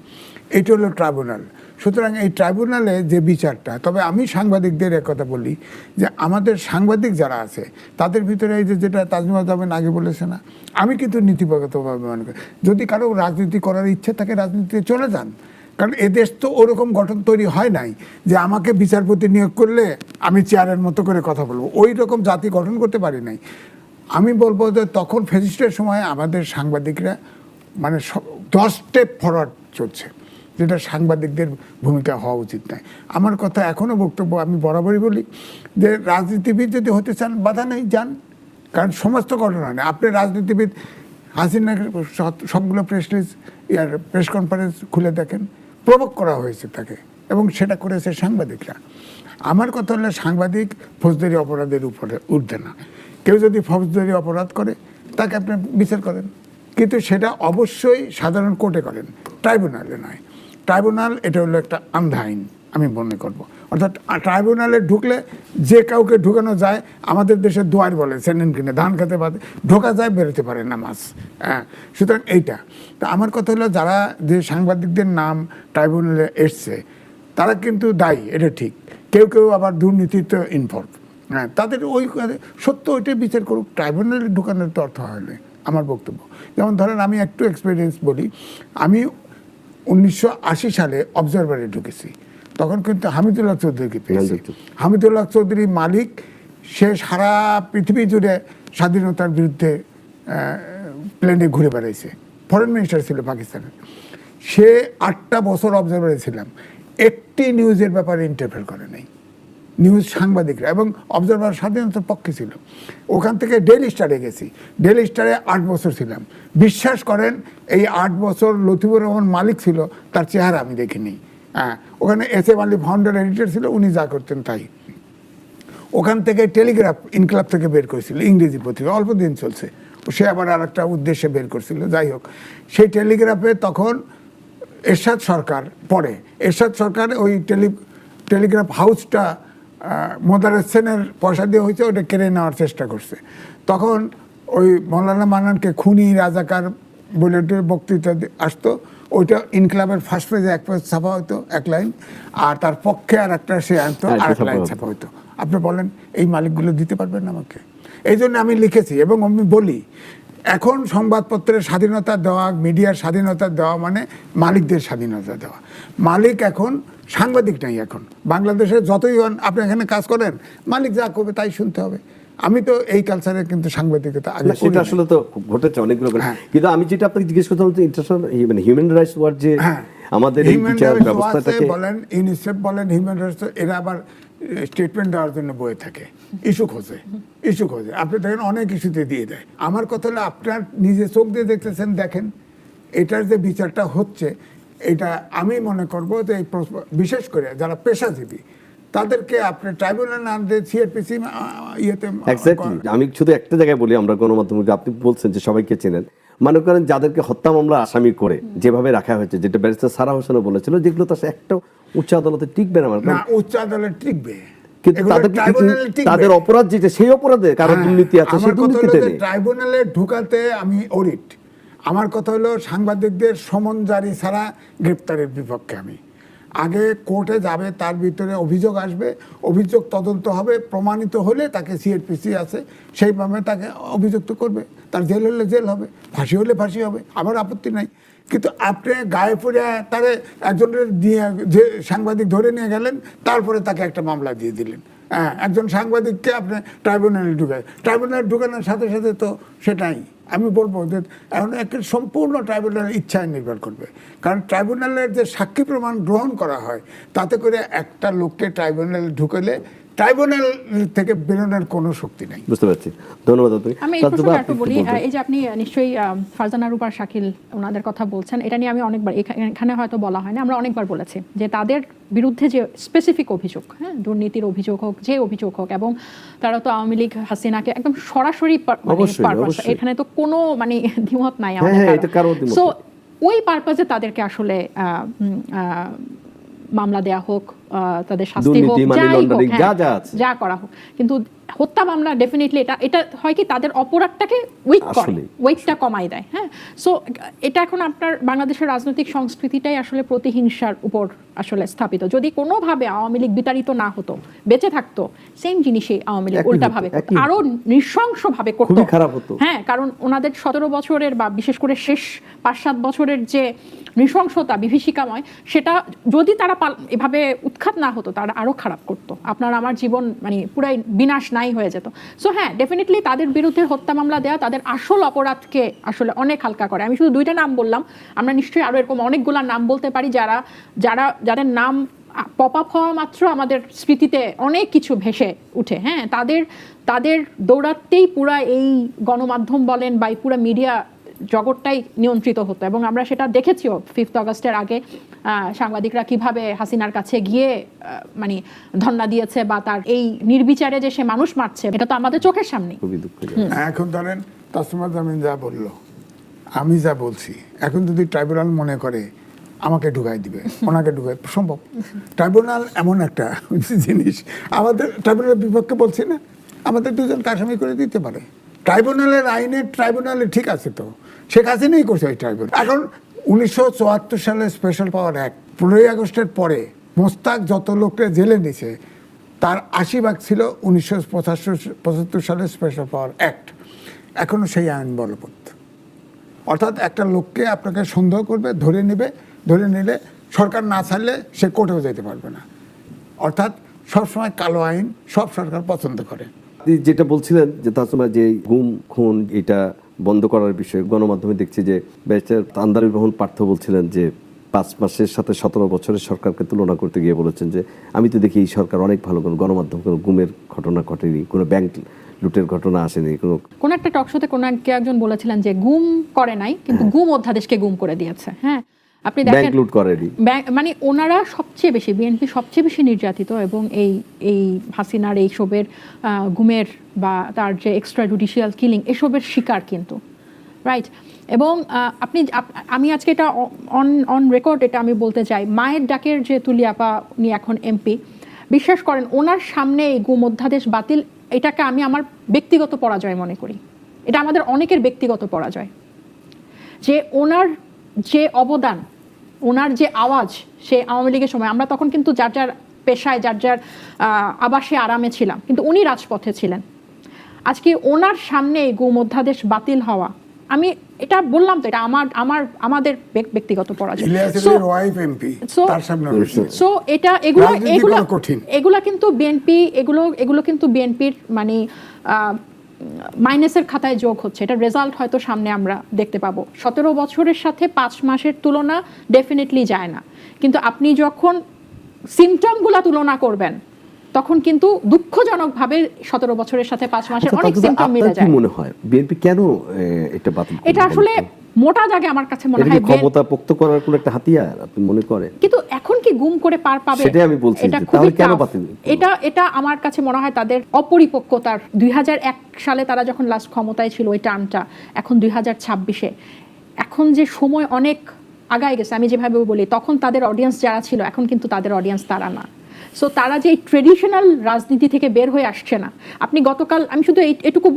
এইটা হলো ট্রাইব্যুনাল। সুতরাং এই ট্রাইব্যুনালে যে বিচারটা, তবে আমি সাংবাদিকদের কথা বলি যে আমাদের সাংবাদিক যারা আছে তাদের ভিতরে এই যেটা তাজমা জামান আগে বলেছে না, আমি কিন্তু নীতিগতভাবে মনে করি যদি কারো রাজনীতি করার ইচ্ছে থাকে রাজনীতিতে চলে যান, কারণ এদেশ তো ওরকম গঠন তৈরি হয় নাই যে আমাকে বিচারপতি নিয়োগ করলে আমি চেয়ারের মতো করে কথা বলবো, ওই রকম জাতি গঠন করতে পারি নাই। আমি বলবো যে তখন ফ্যাসিস্টের সময় আমাদের সাংবাদিকরা মানে 10 স্টেপ ফরওয়ার্ড চলছে, যেটা সাংবাদিকদের ভূমিকা হওয়া উচিত নয়। আমার কথা এখনও বক্তব্য আমি বরাবরই বলি যে রাজনীতিবিদ যদি হতে চান বাধা নেই, যান, কারণ সমস্ত ঘটনা নেই। আপনি রাজনীতিবিদ হাসিনা সবগুলো প্রেস কনফারেন্স খুলে দেখেন, প্রভোগ করা হয়েছে তাকে, এবং সেটা করেছে সাংবাদিকরা। আমার কথা হলো সাংবাদিক ফৌজদারি অপরাধের উপরে উঠবে না। কেউ যদি ফৌজদারি অপরাধ করে তাকে আপনি বিচার করেন, কিন্তু সেটা অবশ্যই সাধারণ কোর্টে করেন, ট্রাইব্যুনালে নয়। ট্রাইব্যুনাল এটা হলো একটা আন্ধা আইন আমি মনে করব। অর্থাৎ ট্রাইব্যুনালে ঢুকলে যে কাউকে ঢুকানো যায়, আমাদের দেশে দোয়ার বলে সেনেন কিনে ধান খেতে বাদে ঢোকা যায়, বেরোতে পারে না মাছ, হ্যাঁ। সুতরাং এইটা তা আমার কথা হলো যারা যে সাংবাদিকদের নাম ট্রাইব্যুনালে এসছে তারা কিন্তু দায়ী, এটা ঠিক। কেউ কেউ আবার দুর্নীতিতে ইনভলভ, হ্যাঁ, তাদের ওই সত্য ওইটাই বিচার করুক, ট্রাইব্যুনালে ঢুকানোর তো অর্থ হয় না আমার বক্তব্য। যেমন ধরেন আমি একটু এক্সপিরিয়েন্স বলি, আমি 1980 সালে অবজারভারে ঢুকেছি, তখন কিন্তু হামিদুল্লাহ চৌধুরীকে পেয়েছি। হামিদুল্লাহ চৌধুরী মালিক, সে সারা পৃথিবী জুড়ে স্বাধীনতার বিরুদ্ধে প্লেনে ঘুরে বেড়াইছে, ফরেন মিনিস্টার ছিল পাকিস্তানের। সে 8টা বছর অবজারভারে ছিলাম, একটি নিউজের ব্যাপারে ইন্টারফেয়ার করে নাই নিউজ সাংবাদিকরা, এবং অবজারভার স্বাধীনতার পক্ষে ছিল। ওখান থেকে ডেইলি স্টারে গেছি, ডেইলি স্টারে 8 বছর ছিলাম। বিশ্বাস করেন এই 8 বছর লতিফুর রহমান মালিক ছিল, তার চেহারা আমি দেখিনি। হ্যাঁ, ওখানে SM আলী ফাউন্ডার এডিটর ছিল, উনি যা করতেন তাই। ওখান থেকে টেলিগ্রাফ ইনকলাব থেকে বের করেছিল, ইংরেজি পত্রিকা, অল্প দিন চলছে, সে আবার আর একটা উদ্দেশ্যে বের করছিল। যাই হোক, সেই টেলিগ্রাফে তখন এরশাদ সরকার, পরে এরশাদ সরকার ওই টেলিগ্রাফ হাউসটা মোদারের সেনের পয়সা দিয়ে হয়েছে, ওটা কেড়ে নেওয়ার চেষ্টা করছে। তখন ওই মৌলানা মান্নানকে খুনি রাজাকার বলে বক্তৃতা আসতো, ওইটা ইনকলাবের ফার্স্ট পেজে 1 পেজ ছাপা হতো, 1 লাইন, আর তার পক্ষে আর একটা সে আনতো, আর 1 লাইন ছাপা হতো। আপনি বলেন এই মালিকগুলো দিতে পারবেন আমাকে? এই জন্য আমি লিখেছি এবং আমি বলি, এখন সংবাদপত্রের স্বাধীনতা দেওয়া, মিডিয়ার স্বাধীনতা দেওয়া মানে মালিকদের স্বাধীনতা দেওয়া। মালিক এখন সাংবাদিক নাই। এখন বাংলাদেশে যতই আপনি এখানে কাজ করেন, মালিক যা করবে তাই শুনতে হবে। আমি তো এই কালচারে কিন্তু সাংবাদিকতা আগে সেটা আসলে তো ঘটেছে অনেকগুলো, কিন্তু আমি যেটা আপনাকে জিজ্ঞেস করতাম যে ইন্টারন্যাশনাল মানে হিউম্যান রাইটস ওয়াচ যে আমাদের এই বিচার ব্যবস্থাটাকে বলেন, ইউনিসেফ বলেন, হিউম্যান রাইটস, এরা আবার স্টেটমেন্ট দেওয়ার জন্য বয়ে থাকে, ইস্যু খোঁজে। আপনি দেখেন অনেক ইস্যুতে দিয়ে দেয়। আমার কথা হলো আপনার নিজে চোখ দিয়ে দেখতেছেন, দেখেন এটার যে বিচারটা হচ্ছে, এটা আমি মনে করবো যে বিশেষ করে যারা পেশাজীবী তাদেরকে আপনি ট্রাইব্যুনাল না দিয়ে সিআরপিসি ইয়েতে। আমি শুধু একটা জায়গায় বলি, আমরা গণমাধ্যমে আপনি বলছেন যে সবাইকে চেনেন, মনে করেন যাদেরকে হত্যা মামলা আসামি করে যেভাবে রাখা হয়েছে, যেটা ব্যারিস্টার সারা হোসেনও বলেছিল, যেগুলো তো একটা উচ্চ আদালতে টিকবে না। উচ্চ আদালতে টিকবে, কিন্তু তাদের অপরাধ যেটা, সেই অপরাধে কারো দুর্নীতি আছে, সেই দুর্নীতিতে ট্রাইব্যুনালে ঢুকাতে আমি অডিট। আমার কথা হলো সাংবাদিকদের সমন জারি ছাড়া গ্রেপ্তারের বিপক্ষে আমি। আগে কোর্টে যাবে, তার ভিতরে অভিযোগ আসবে, অভিযোগ তদন্ত হবে, প্রমাণিত হলে তাকে সিআরপিসি আছে সেইভাবে তাকে অভিযুক্ত করবে, তার জেল হলে জেল হবে, ফাঁসি হলে ফাঁসি হবে, আমার আপত্তি নাই। কিন্তু আপনি গায়ে পড়ে তারে একজনের দিয়ে যে সাংবাদিক ধরে নিয়ে গেলেন, তারপরে তাকে একটা মামলা দিয়ে দিলেন। হ্যাঁ, একজন সাংবাদিককে আপনি ট্রাইব্যুনালে ঢুকানোর সাথে সাথে তো সেটাই আমি বলবো যে এখন একটা সম্পূর্ণ ট্রাইব্যুনালের ইচ্ছায় নির্ভর করবে। কারণ ট্রাইব্যুনালের যে সাক্ষী প্রমাণ গ্রহণ করা হয়, তাতে করে একটা লোককে ট্রাইব্যুনালে ঢুকালে ট্রাইব্যুনাল থেকে বেরোনোর কোনো শক্তি নাই। বুঝতে পারছি, ধন্যবাদ। আমি এই প্রশ্নটা একটু বলি, এই যে আপনি নিশ্চয়ই ফারজানা রূপার শাকিল ওনাদের কথা বলছেন, এটা নিয়ে আমি অনেকবার, এখানে হয়তো বলা হয় না, আমরা অনেকবার বলেছি যে তাদের বিরুদ্ধে যে স্পেসিফিক অভিযোগ, হ্যাঁ, দুর্নীতির অভিযোগ হোক, যে অভিযোগ হোক, এবং তারা তো আওয়ামী লীগ হাসিনাকে একদম সরাসরি, এখানে তো কোনো মানে দ্বিমত নাই আমাদের। সো ওই পারপাজে তাদেরকে আসলে মামলা দেয়া হোক, তাদের শাস্তি হোক, দুর্নীতি, মানি যাই হোক, লন্ডারিং, হ্যাঁ, যা আছে। যা করা হোক, কিন্তু হত্যা মামলা ডেফিনেটলি এটা হয় কি তাদের অপরাধটাকে উইক করে, আসলেই। ওয়েটটা কমাই দেয়। হ্যাঁ, সো এটা এখন আপনার বাংলাদেশের রাজনৈতিক সংস্কৃতিটাই আসলে প্রতিহিংসার উপর আসলে স্থাপিত। যদি কোনোভাবে আওয়ামী লীগ বিতাড়িত না হতো, বেঁচে থাকতো, সেম জিনিসই আওয়ামী লীগ একই উল্টাভাবে হতো, করতো, একই হতো। আরো নৃশংসভাবে করতো, খুবই খারাপ হতো। হ্যাঁ, কারণ ওনাদের 17 বছরের বা বিশেষ করে শেষ 5-7 বছরের যে নৃশংসতা বিভীষিকাময়, সেটা যদি তারা এভাবে উৎখাত না হতো, তারা আরো খারাপ করতো। আপনার আমার জীবন মানে পুরাই বিনাশ নাই হয়ে যেত। সো হ্যাঁ, ডেফিনেটলি তাদের বিরুদ্ধে হত্যা মামলা দেওয়া তাদের আসল অপরাধকে আসলে অনেক হালকা করে। আমি শুধু 2টা নাম বললাম, আমরা নিশ্চয়ই আরো এরকম অনেকগুলা নাম বলতে পারি যাদের নাম পপ আপ হওয়া মাত্র আমাদের স্মৃতিতে অনেক কিছু ভেসে উঠে। হ্যাঁ, তাদের দৌড়াতেই পুরা এই গণমাধ্যম বলেন বা পুরা মিডিয়া জগৎটাই নিয়ন্ত্রিত হতো, এবং আমরা সেটা দেখেছিও 5 আগস্টের আগে সাংবাদিকরা কিভাবে হাসিনার কাছে গিয়ে মানে ধন্না দিয়েছে, বা তার এই নির্বিচারে যে সে মানুষ মারছে, এটা তো আমাদের চোখের সামনে। খুবই দুঃখজনক। এখন ধরেন তাসলিমা জামিন যা বললো, আমি যা বলছি, এখন যদি ট্রাইব্যুনাল মনে করে আমাকে ঢুকাই দিবে, ওনাকে ঢুকাই সম্ভব। ট্রাইব্যুনাল এমন একটা জিনিস, আমাদের ট্রাইব্যুনালের বিপক্ষে বলছি না, আমাদের 2জন আসামি করে দিতে পারে। ট্রাইব্যুনালের আইনে ট্রাইব্যুনালে ঠিক আছে, তো শেখ হাসিনাই করছে ওই ট্রাইব্যুনাল। এখন 1974 সালে স্পেশাল পাওয়ার অ্যাক্ট, 15ই আগস্টের পরে মোস্তাক যত লোককে জেলে নিছে তার 80% ছিল 1975 সালে স্পেশাল পাওয়ার অ্যাক্ট। এখনো সেই আইন বলবৎ। অর্থাৎ একটা লোককে আপনাকে সন্দেহ করবে, ধরে নেবে, ধরে নিলে সরকার না ছাড়লে সে কোর্টেও যেতে পারবে না। অর্থাৎ সবসময় কালো আইন সব সরকার পছন্দ করে। আপনি যেটা বলছিলেন যে তার সময় যে গুম খুন এটা বন্ধ করার বিষয়ে গণমাধ্যমে দেখছি যে ব্যারিস্টার আন্দারুল রহমান পার্থ বলছিলেন যে 5 মাসের সাথে 17 বছরের সরকারকে তুলনা করতে গিয়ে বলেছেন যে আমি তো দেখি এই সরকার অনেক ভালো, কোনো গণমাধ্যম কোনো গুমের ঘটনা ঘটেনি, কোনো ব্যাংক লুটের ঘটনা আসেনি। কোন একটা টকশোতে একজন বলেছিলেন যে গুম করে নাই, কিন্তু গুম অধ্যাদেশকে গুম করে দিয়েছে। হ্যাঁ, আপনি দেখেন ব্যাংক লুট করেনি, মানে ওনারা সবচেয়ে বেশি, বিএনপি সবচেয়ে বেশি নির্যাতিত, এবং এই হাসিনার এইসবের গুমের বা তার যে এক্সট্রা জুডিশিয়াল কিলিং এসবের শিকার কিন্তু, রাইট। এবং আমি আজকে এটা অন রেকর্ড এটা আমি বলতে চাই, মায়ের ডাকের যে তুলিয়াপা উনি এখন এমপি, বিশ্বাস করেন ওনার সামনে এই গুম অধ্যাদেশ বাতিল, এটাকে আমি আমার ব্যক্তিগত পরাজয় মনে করি। এটা আমাদের অনেকের ব্যক্তিগত পরাজয়, যে ওনার যে অবদান, ওনার যে আওয়াজ, সে আওয়ামী লীগের সময় আমরা তখন কিন্তু যার যার পেশায়, যার যার আবাসে আরামে ছিলাম, কিন্তু উনি রাজপথে ছিলেন। আজকে ওনার সামনে গুম অধ্যাদেশ বাতিল হওয়া, আমি এটা বললাম তো, এটা আমাদের ব্যক্তিগত পরাজয়। সো এটা এগুলা কিন্তু বিএনপির মানে মাইনাসের খাতায় যোগ হচ্ছে। এটা রেজাল্ট হয়তো সামনে আমরা দেখতে পাবো। 17 বছরের সাথে 5 মাসের তুলনা ডেফিনেটলি যায় না, কিন্তু আপনি যখন সিমটমগুলা তুলনা করবেন তখন কিন্তু দুঃখজনকভাবে 17 বছরের সাথে 5 মাসের অনেক সিমটম মিলে যায়। কি মনে হয় বিএনপি কেন এটা বাতিল করবে? এটা আসলে মোটা দাগে আমার কাছে মনে হয় ক্ষমতা পোক্ত করার কোন একটা হাতিয়ার আপনি মনে করেন? কিন্তু এখন কি গুম করে পার পাবে সেটাই আমি বলছি, এটা তাহলে কেন বাতিল? এটা আমার কাছে মনে হয় তাদের অপরিপক্কতার। 2001 সালে তারা যখন লাস্ট ক্ষমতায় ছিল ওই টার্মটা, এখন 2026-এ, এখন যে সময় অনেক আগায় গেছে, আমি যেভাবে বলি, তখন তাদের অডিয়েন্স যারা ছিল এখন কিন্তু তাদের অডিয়েন্স তারা না। সো তারা যে ট্রেডিশনাল রাজনীতি থেকে বের হয়ে আসছে না। আপনি গতকাল, আমি শুধু এটুকু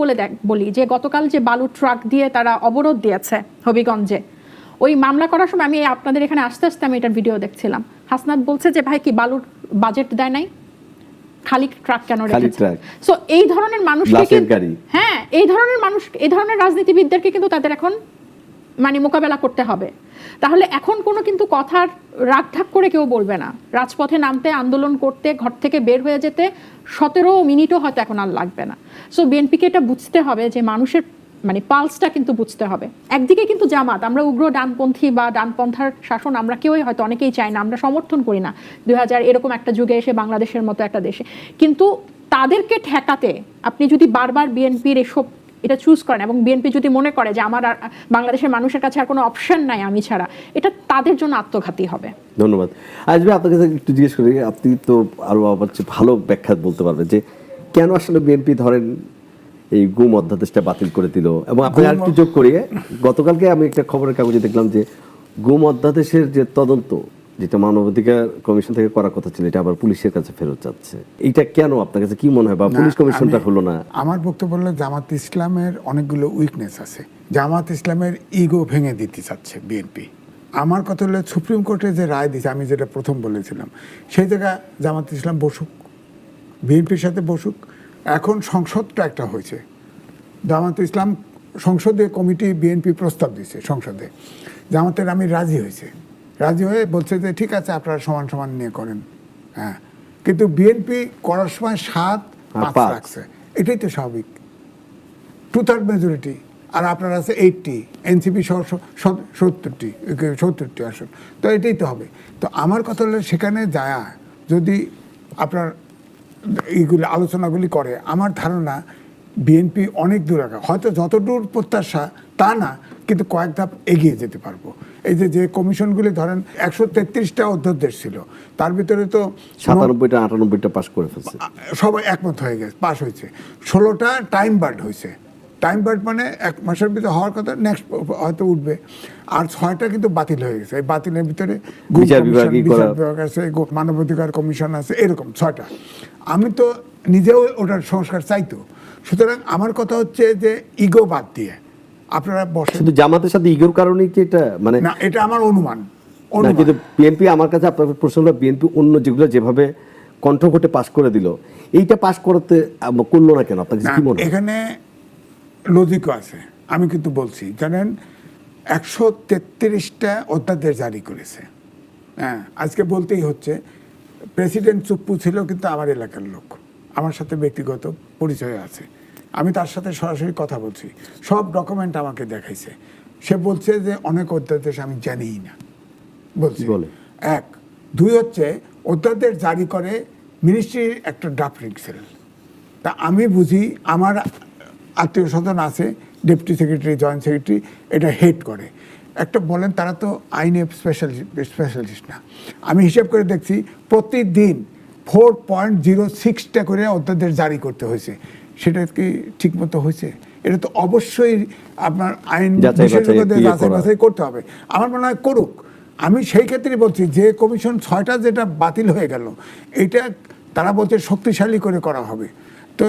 বলি যে গতকাল যে বালু ট্রাক দিয়ে তারা অবরোধ দিয়েছে হবিগঞ্জে, ওই মামলা করার সময় আমি আপনাদের এখানে আস্তে আস্তে আমি এটার ভিডিও দেখছিলাম, হাসনাত বলছে যে ভাই কি বালুর বাজেট দেয় নাই, খালি ট্রাক কেন রেখেছে? সো এই ধরনের মানুষকে, হ্যাঁ, এই ধরনের রাজনীতিবিদদেরকে কিন্তু তাদের এখন মানে মোকাবেলা করতে হবে। তাহলে এখন কোনো কিন্তু কথার রাগঢাক করে কেউ বলবে না। রাজপথে নামতে, আন্দোলন করতে, ঘর থেকে বের হয়ে যেতে 17 মিনিটও হয়তো এখন আর লাগবে না। সো বিএনপিকে এটা বুঝতে হবে যে মানুষের মানে পালসটা কিন্তু বুঝতে হবে। একদিকে কিন্তু জামাত, আমরা উগ্র ডানপন্থী বা ডানপন্থার শাসন আমরা কেউই হয়তো অনেকেই চাই না, আমরা সমর্থন করি না 2000 এরকম একটা যুগে এসে বাংলাদেশের মতো একটা দেশে। কিন্তু তাদেরকে ঠেকাতে আপনি যদি বারবার বিএনপির এটা চুজ করেন, এবং বিএনপি যদি মনে করে যে আমার বাংলাদেশের মানুষের কাছে আর কোনো অপশন নাই আমি ছাড়া, এটা তাদের জন্য আত্মঘাতী হবে। ধন্যবাদ। আসবে আপনার কাছে একটু জিজ্ঞেস করি, আপনি তো আরো আবার ভালো ব্যাখ্যা বলতে পারবেন যে কেন আসলে বিএনপি ধরেন এই গুম অধ্যাদেশটা বাতিল করে দিল। এবং আপনি আর একটু যোগ করিয়ে, গতকালকে আমি একটা খবরের কাগজে দেখলাম যে গুম অধ্যাদেশের যে তদন্ত, যেটা মানবাধিকার কমিশন থেকে করার কথা ছিল, এটা আবার পুলিশের কাছে ফেরত যাচ্ছে, এটা কেন আপনার কাছে কি মনে হয়, বা পুলিশ কমিশনটা হলো না? আমার বক্তব্য হলো জামাত ইসলামের অনেকগুলো উইকনেস আছে। জামাত ইসলামের ইগো ভেঙে দিতে চাচ্ছে বিএনপি। আমার কথা হলো সুপ্রিম কোর্টে যে রায় দিয়েছে, আমি যেটা প্রথম বলেছিলাম, সেই জায়গায় জামাত ইসলাম বসুক, বিএনপির সাথে বসুক। এখন সংসদটা একটা হয়েছে, জামাত ইসলাম সংসদীয় কমিটি বিএনপি প্রস্তাব দিয়েছে সংসদে, জামাতের আমি রাজি হয়েছে, রাজি হয়ে বলছে যে ঠিক আছে আপনারা সমান সমান নিয়ে করেন। হ্যাঁ, কিন্তু বিএনপি করার সময় 7-5 রাখছে, এটাই তো স্বাভাবিক, 2/3 মেজরিটি। আর আপনার আছে 80, এনসিপি সহ 70টি আসন, তো এটাই তো হবে। তো আমার কথা হলো সেখানে যায় যদি আপনার এইগুলি আলোচনাগুলি করে, আমার ধারণা বিএনপি অনেক দূর আগে, হয়তো যতদূর প্রত্যাশা তা না, কিন্তু কয়েক ধাপ এগিয়ে যেতে পারবো। এই যে কমিশনগুলি ধরেন 133টা অধ্যাদেশ ছিল, তার ভিতরে তো 97টা 98টা পাস করে ফেলছে, সবাই একমত হয়ে গেছে, পাস হয়েছে। 16টা টাইম বার্ড হয়েছে, টাইম বার্ড মানে 1 মাসের ভিতরে হওয়ার কথা, নেক্সট হয়তো উঠবে। আর 6টা কিন্তু বাতিল হয়ে গেছে। এই বাতিলের ভিতরে বিচার বিভাগ আছে, মানবাধিকার কমিশন আছে, এরকম 6টা। আমি তো নিজেও ওটার সংস্কার চাইতো। সুতরাং আমার কথা হচ্ছে যে ইগো বাদ দিয়ে আপনারা বসে, শুধু জামাতের সাথে ইগোর কারণেই কি এটা, মানে না, এটা আমার অনুমান। না, কিন্তু বিএনপি, আমার কাছে আপনার প্রশ্ন হলো, বিএনপি অন্য যেগুলো যেভাবে কণ্ঠঘটে পাস করে দিল, এইটা পাস করতে করলো না কেন? আপনার কাছে কি মনে হয়? এখানে লজিকও আছে। আমি কিন্তু বলছি, জানেন 133টা অধ্যাদেশ জারি করেছে। হ্যাঁ, আজকে বলতেই হচ্ছে, প্রেসিডেন্ট চুপ্পু ছিল কিন্তু আমার এলাকার লোক, আমার সাথে ব্যক্তিগত পরিচয় আছে, আমি তার সাথে সরাসরি কথা বলছি, সব ডকুমেন্ট আমাকে দেখাইছে। সে বলছে যে অনেক অধ্যাদেশ আমি জানিই না, বলছি। 1, 2 হচ্ছে অধ্যাদেশ জারি করে মিনিস্ট্রির একটা ড্রাফটিং সেল। তা আমি বুঝি আমার আত্মীয় স্বজন আছে, ডেপুটি সেক্রেটারি, জয়েন্ট সেক্রেটারি, এটা হেড করে। একটা বলেন, তারা তো আইনে স্পেশালিস্ট না। আমি হিসাব করে দেখছি প্রতিদিন 4.06টা করে অধ্যাদেশ জারি করতে হয়েছে। সেটা কি ঠিক মতো হয়েছে? এটা তো অবশ্যই আপনার আইন বিশেষজ্ঞদের যাচাই বাছাই করতে হবে। আমার মনে হয় করুক। আমি সেই ক্ষেত্রে বলছি, যে কমিশন 6টা যেটা বাতিল হয়ে গেল, এটা তারা বলছে শক্তিশালী করে করা হবে। তো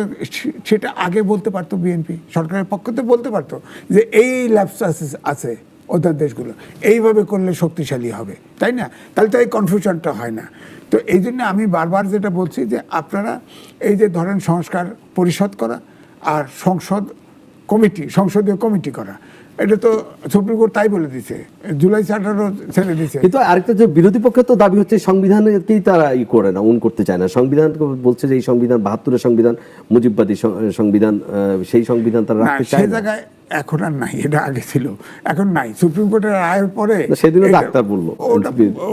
সেটা আগে বলতে পারতো বিএনপি, সরকারের পক্ষ থেকে বলতে পারতো যে এই ল্যাপস আছে অধ্যাদেশগুলো, এইভাবে করলে শক্তিশালী হবে, তাই না? তাহলে তো এই কনফিউশনটা হয় না। তো এই জন্য আমি বারবার যেটা বলছি যে আপনারা এই যে ধরেন সংস্কার পরিষদ করা আর সংসদীয় কমিটি করা, এটা তো সুপ্রিম কোর্ট তাই বলে দিছে, জুলাই চার্টারও ছেড়ে দিছে। কিন্তু আরেকটা যে বিরোধী পক্ষের তো দাবি হচ্ছে সংবিধানকেই তারা করে না, করতে চায় না। সংবিধান বলছে যে এই সংবিধান 72-এর সংবিধান মুজিববাদী সংবিধান, সেই সংবিধান তারা রাখতে চায় না। সেই জায়গায় এখন আর নাই, এটা আগে ছিল, এখন নাই। সুপ্রিম কোর্টের রায়ের পরে সেদিনও ডাক্তার বললো,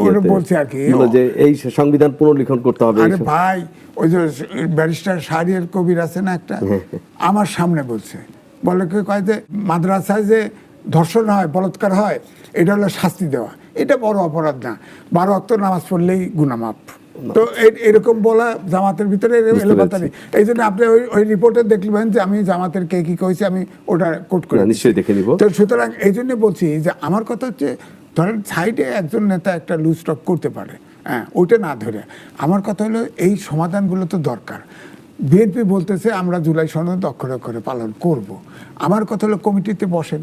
ওটা বলছে আর কি, যে এই সংবিধান পুনর্লিখন করতে হবে। আরে ভাই, ওই যে ব্যারিস্টার শাহরিয়ার কবির আছে না একটা, আমার সামনে বলছে, বলে কি কয় যে মাদ্রাসায় যে ধর্ষণ হয়, বলাৎকার হয়, এটা হলো শাস্তি দেওয়া, এটা বড় অপরাধ না, 12 ওয়াক্ত নামাজ পড়লেই গুনাহ মাফ। তো এরকম বলা জামাতের ভিতরে এলোপাতা নেই। এই জন্য আপনি ওই রিপোর্টে দেখবেন যে আমি জামাতের কে কি কইছি, আমি ওটা কোট করে নিশ্চয়ই দেখে নিব। তো সুতরাং এই জন্য বলছি যে আমার কথা হচ্ছে, ধরেন সাইডে একজন নেতা একটা লুজ স্টক করতে পারে, হ্যাঁ, ওইটা না ধরে। আমার কথা হলো এই সমাধানগুলো তো দরকার। বিএনপি বলতেছে আমরা জুলাই সনদ অক্ষরে অক্ষরে পালন করব। আমার কথা হলো কমিটিতে বসেন,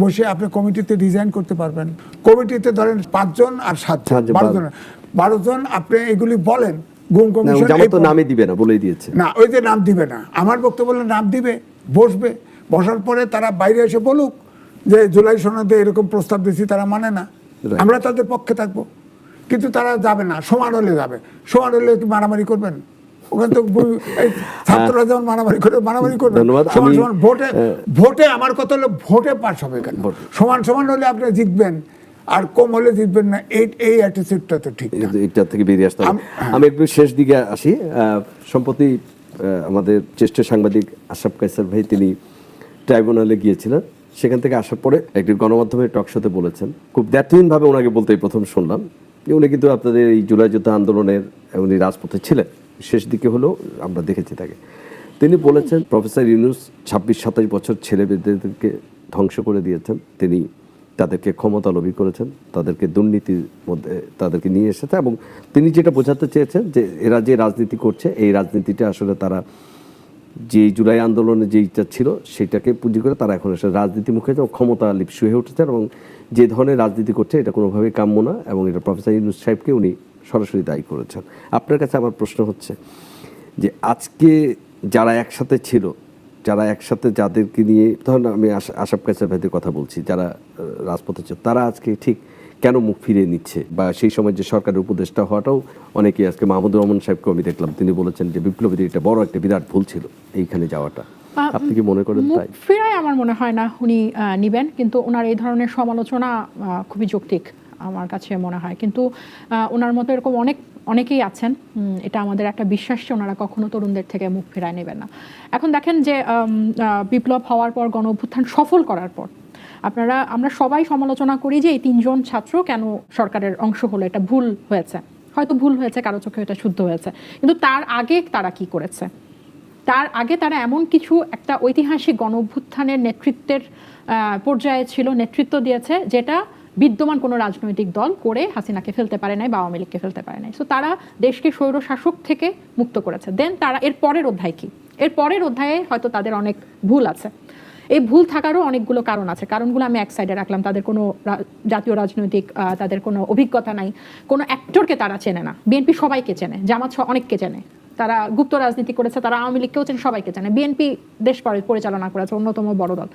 বসে আপনি কমিটিতে ডিজাইন করতে পারবেন। কমিটিতে ধরেন 5 জন আর 7 জন, 12 জন আপনি এগুলি বলেন। গুম কমিশন নামই দিবে না, বলেই দিয়েছে না, ওই যে নাম দিবে না, আমার বক্তব্য হলো নাম দিবে, বসবে, বসার পরে তারা বাইরে এসে বলুক যে জুলাই সনদে এরকম প্রস্তাব দিয়েছি, তারা মানে না, আমরা তাদের পক্ষে থাকবো। কিন্তু তারা যাবে না, সমান হলে যাবে। সমান হলে কি মারামারি করবেন? ওখানে তো ছাত্ররা যেমন মারামারি করবে, সমান সমান ভোটে আমার কথা হলো ভোটে পাস হবে কেন? সমান সমান হলে আপনি জিতবেন, আর কম হলে জিতবেন না, এই অ্যাটিটিউডটা তো ঠিক না। এটা থেকে বেরিয়ে আসতে হবে। আমি একটু শেষ দিকে আসি। সম্প্রতি আমাদের জ্যেষ্ঠ সাংবাদিক আশরাফ কায়সার ভাই, তিনি ট্রাইব্যুনালে গিয়েছিলেন। সেখান থেকে আসার পরে একটি গণমাধ্যমের টক শোতে বলেছেন, খুব দ্ব্যর্থহীনভাবে ওনাকে বলতেই প্রথম শুনলাম, যে উনি কিন্তু আপনাদের এই জুলাই যুদ্ধ আন্দোলনের উনি রাজপথে ছিলেন, শেষ দিকে হলেও আমরা দেখেছি তাকে। তিনি বলেছেন প্রফেসর ইউনূস 26-27 বছর ছেলেমেয়েদেরকে ধ্বংস করে দিয়েছেন, তিনি তাদেরকে ক্ষমতালোভী করেছেন, তাদেরকে দুর্নীতির মধ্যে তাদেরকে নিয়ে এসেছে, এবং তিনি যেটা বোঝাতে চেয়েছেন যে এরা যে রাজনীতি করছে এই রাজনীতিটা আসলে তারা যে জুলাই আন্দোলনে যে ইচ্ছা ছিল সেটাকে পুঁজি করে তারা এখন এসে রাজনীতি মুখে ক্ষমতা লিপ্স হয়ে উঠেছে, এবং যে ধরনের রাজনীতি করছে এটা কোনোভাবেই কাম্য না, এবং এটা প্রফেসর ইউনূস সাহেবকে উনি সরাসরি দায়ী করেছেন। আপনার কাছে আমার প্রশ্ন হচ্ছে যে আজকে যারা একসাথে ছিল, যারা একসাথে যাদেরকে নিয়ে, ধরুন আমি আশরাফ কায়সার ভাইদের কথা বলছি, যারা রাজপথে ছিল, তারা আজকে ঠিক কেন মুখ ফিরিয়ে নিচ্ছে, বা সেই সময় যে সরকারের উপদেষ্টা হওয়াটাও অনেকেই, আজকে মাহমুদুর রহমান সাহেবকে আমি দেখলাম তিনি বলেছেন যে বিপ্লবীদের এটা বড় একটা বিরাট ভুল ছিল এইখানে যাওয়াটা। আপনি কি মনে করেন তাই? ফিরাই আমার মনে হয় না উনি নিবেন, কিন্তু ওনার এই ধরনের সমালোচনা খুবই যৌক্তিক আমার কাছে মনে হয়। কিন্তু ওনার মতো এরকম অনেকেই আছেন, এটা আমাদের একটা বিশ্বাস যে ওনারা কখনো তরুণদের থেকে মুখ ফেরায় নেবেন না। এখন দেখেন যে বিপ্লব হওয়ার পর, গণ অভ্যুত্থান সফল করার পর আমরা সবাই সমালোচনা করি যে এই 3 জন ছাত্র কেন সরকারের অংশ হলো, এটা ভুল হয়েছে, হয়তো ভুল হয়েছে, কারো চোখে এটা শুদ্ধ হয়েছে, কিন্তু তার আগে তারা কি করেছে? তার আগে তারা এমন কিছু একটা ঐতিহাসিক গণ অভ্যুত্থানের নেতৃত্বের পর্যায়ে ছিল, নেতৃত্ব দিয়েছে, যেটা বিদ্যমান কোনো রাজনৈতিক দল করে হাসিনাকে ফেলতে পারে নাই বা আওয়ামী লীগকে ফেলতে পারে নাই। সো তারা দেশকে স্বৈরশাসক থেকে মুক্ত করেছে। দেন তারা এর পরের অধ্যায় কি? এর পরের অধ্যায়ে হয়তো তাদের অনেক ভুল আছে। এই ভুল থাকারও অনেকগুলো কারণ আছে। কারণগুলো আমি এক সাইডে রাখলাম। তাদের কোনো জাতীয় রাজনৈতিক তাদের কোনো অভিজ্ঞতা নাই, কোনো অ্যাক্টরকে তারা চেনে না। বিএনপি সবাইকে চেনে, জামাত অনেককে চেনে, তারা গুপ্ত রাজনীতি করেছে, তারা আওয়ামী লীগকেও চেনে, সবাইকে চেনে। বিএনপি দেশ পরিচালনা করেছে, অন্যতম বড় দল।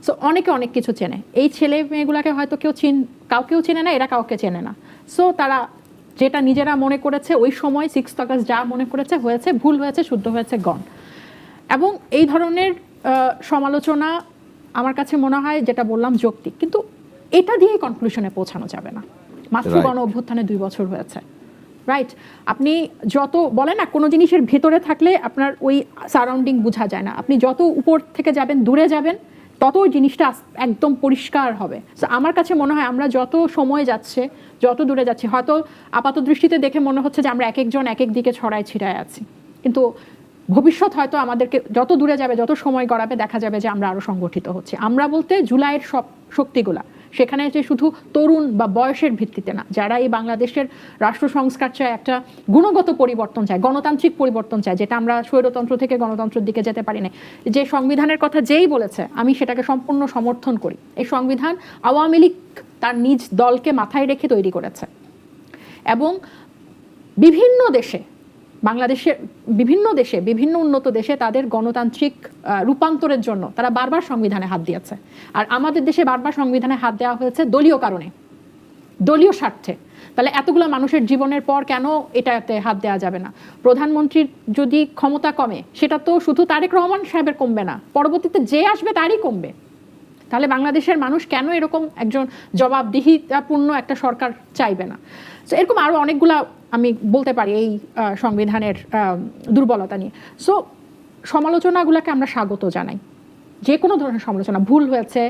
সো অনেকে অনেক কিছু চেনে। এই ছেলে মেয়েগুলাকে হয়তো কাউকেও চেনে না, এরা কাউকে চেনে না। সো তারা যেটা নিজেরা মনে করেছে ওই সময় 6 আগস্ট যা মনে করেছে হয়েছে, ভুল হয়েছে, শুদ্ধ হয়েছে, গণ। এবং এই ধরনের সমালোচনা আমার কাছে মনে হয়, যেটা বললাম, যৌক্তিক, কিন্তু এটা দিয়ে কনক্লুশনে পৌঁছানো যাবে না। মাত্র গণ অভ্যুত্থানে 2 বছর হয়েছে, রাইট? আপনি যত বলেন না, কোনো জিনিসের ভেতরে থাকলে আপনার ওই সারাউন্ডিং বোঝা যায় না। আপনি যত উপর থেকে যাবেন, দূরে যাবেন, তত ওই জিনিসটা একদম পরিষ্কার হবে। সো আমার কাছে মনে হয় আমরা যত সময় যাচ্ছে, যত দূরে যাচ্ছি, হয়তো আপাত দৃষ্টিতে দেখে মনে হচ্ছে যে আমরা এক একজন এক এক দিকে ছড়ায় ছিটায় আছি, কিন্তু ভবিষ্যৎ হয়তো আমাদেরকে যত দূরে যাবে, যত সময় গড়াবে, দেখা যাবে যে আমরা আরো সংগঠিত হচ্ছি। আমরা বলতে জুলাইয়ের সব শক্তিগুলা, সেখানে যে শুধু তরুণ বা বয়সের ভিত্তিতে না, যারা এই বাংলাদেশের রাষ্ট্র সংস্কার চায়, একটা গুণগত পরিবর্তন চায়, গণতান্ত্রিক পরিবর্তন চায়, যেটা আমরা স্বৈরতন্ত্র থেকে গণতন্ত্রের দিকে যেতে পারি না। যে সংবিধানের কথা যেই বলেছে, আমি সেটাকে সম্পূর্ণ সমর্থন করি। এই সংবিধান আওয়ামী লীগ তার নিজ দলকে মাথায় রেখে তৈরি করেছে, এবং বিভিন্ন দেশে, বাংলাদেশের বিভিন্ন দেশে, বিভিন্ন উন্নত দেশে তাদের গণতান্ত্রিক রূপান্তরের জন্য তারা বারবার সংবিধানে হাত দিয়েছে। আর আমাদের দেশে বারবার সংবিধানে হাত দেওয়া হয়েছে দলীয় কারণে, দলীয় স্বার্থে। তাহলে এতগুলো মানুষের জীবনের পর কেন এটাতে হাত দেওয়া যাবে না? প্রধানমন্ত্রীর যদি ক্ষমতা কমে, সেটা তো শুধু তারেক রহমান সাহেবের কমবে না, পরবর্তীতে যে আসবে তারই কমবে। তাহলে বাংলাদেশের মানুষ কেন এরকম একজন জবাবদিহিতাপূর্ণ একটা সরকার চাইবে না? সো এরকম আরও অনেকগুলা আমি বলতে পারি এই সংবিধানের দুর্বলতা নিয়ে। সো সমালোচনাগুলোকে আমরা স্বাগত জানাই, যে কোনো ধরনের সমালোচনা। ভুল হয়েছে,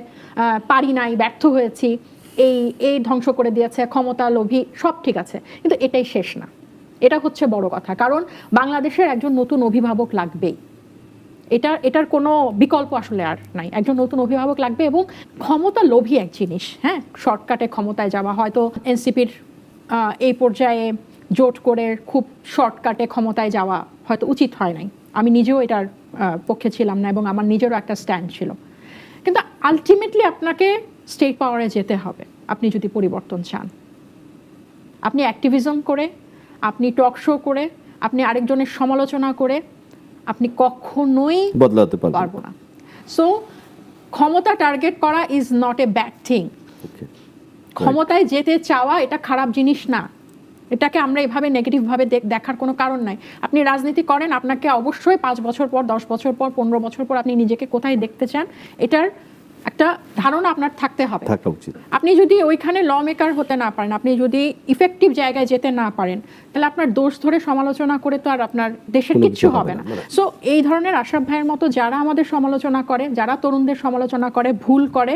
পারি নাই, ব্যর্থ হয়েছি, এই ধ্বংস করে দিয়েছে, ক্ষমতা লোভী, সব ঠিক আছে, কিন্তু এটাই শেষ না। এটা হচ্ছে বড় কথা, কারণ বাংলাদেশের একজন নতুন অভিভাবক লাগবেই। এটার কোনো বিকল্প আসলে আর নাই। একজন নতুন অভিভাবক লাগবে, এবং ক্ষমতা লোভী এক জিনিস। হ্যাঁ, শর্টকাটে ক্ষমতায় যাওয়া, হয়তো এনসিপির এই পর্যায়ে জোট করে খুব শর্টকাটে ক্ষমতায় যাওয়া হয়তো উচিত হয় নাই। আমি নিজেও এটার পক্ষে ছিলাম না, এবং আমার নিজেরও একটা স্ট্যান্ড ছিল। কিন্তু আলটিমেটলি আপনাকে স্টেট পাওয়ারে যেতে হবে আপনি যদি পরিবর্তন চান। আপনি অ্যাক্টিভিজম করে, আপনি টক শো করে, আপনি আরেকজনের সমালোচনা করে আপনি কখনোই বদলাতে পারবো না। সো ক্ষমতা টার্গেট করা is not a bad thing. ক্ষমতায় যেতে চাওয়া এটা খারাপ জিনিস না। এটাকে আমরা এভাবে নেগেটিভভাবে দেখার কোনো কারণ নাই। আপনি রাজনীতি করেন, আপনাকে অবশ্যই 5 বছর পর, 10 বছর পর, 15 বছর পর আপনি নিজেকে কোথায় দেখতে চান, এটার একটা ধারণা আপনার থাকতে হবে, থাকা উচিত। আপনি যদি ওইখানে ল মেকার হতে না পারেন, আপনি যদি ইফেক্টিভ জায়গায় যেতে না পারেন, তাহলে আপনার দোষ ধরে সমালোচনা করে তো আর আপনার দেশের কিচ্ছু হবে না। সো এই ধরনের আশরাফ ভাইয়ের মতো যারা আমাদের সমালোচনা করে, যারা তরুণদের সমালোচনা করে, ভুল করে,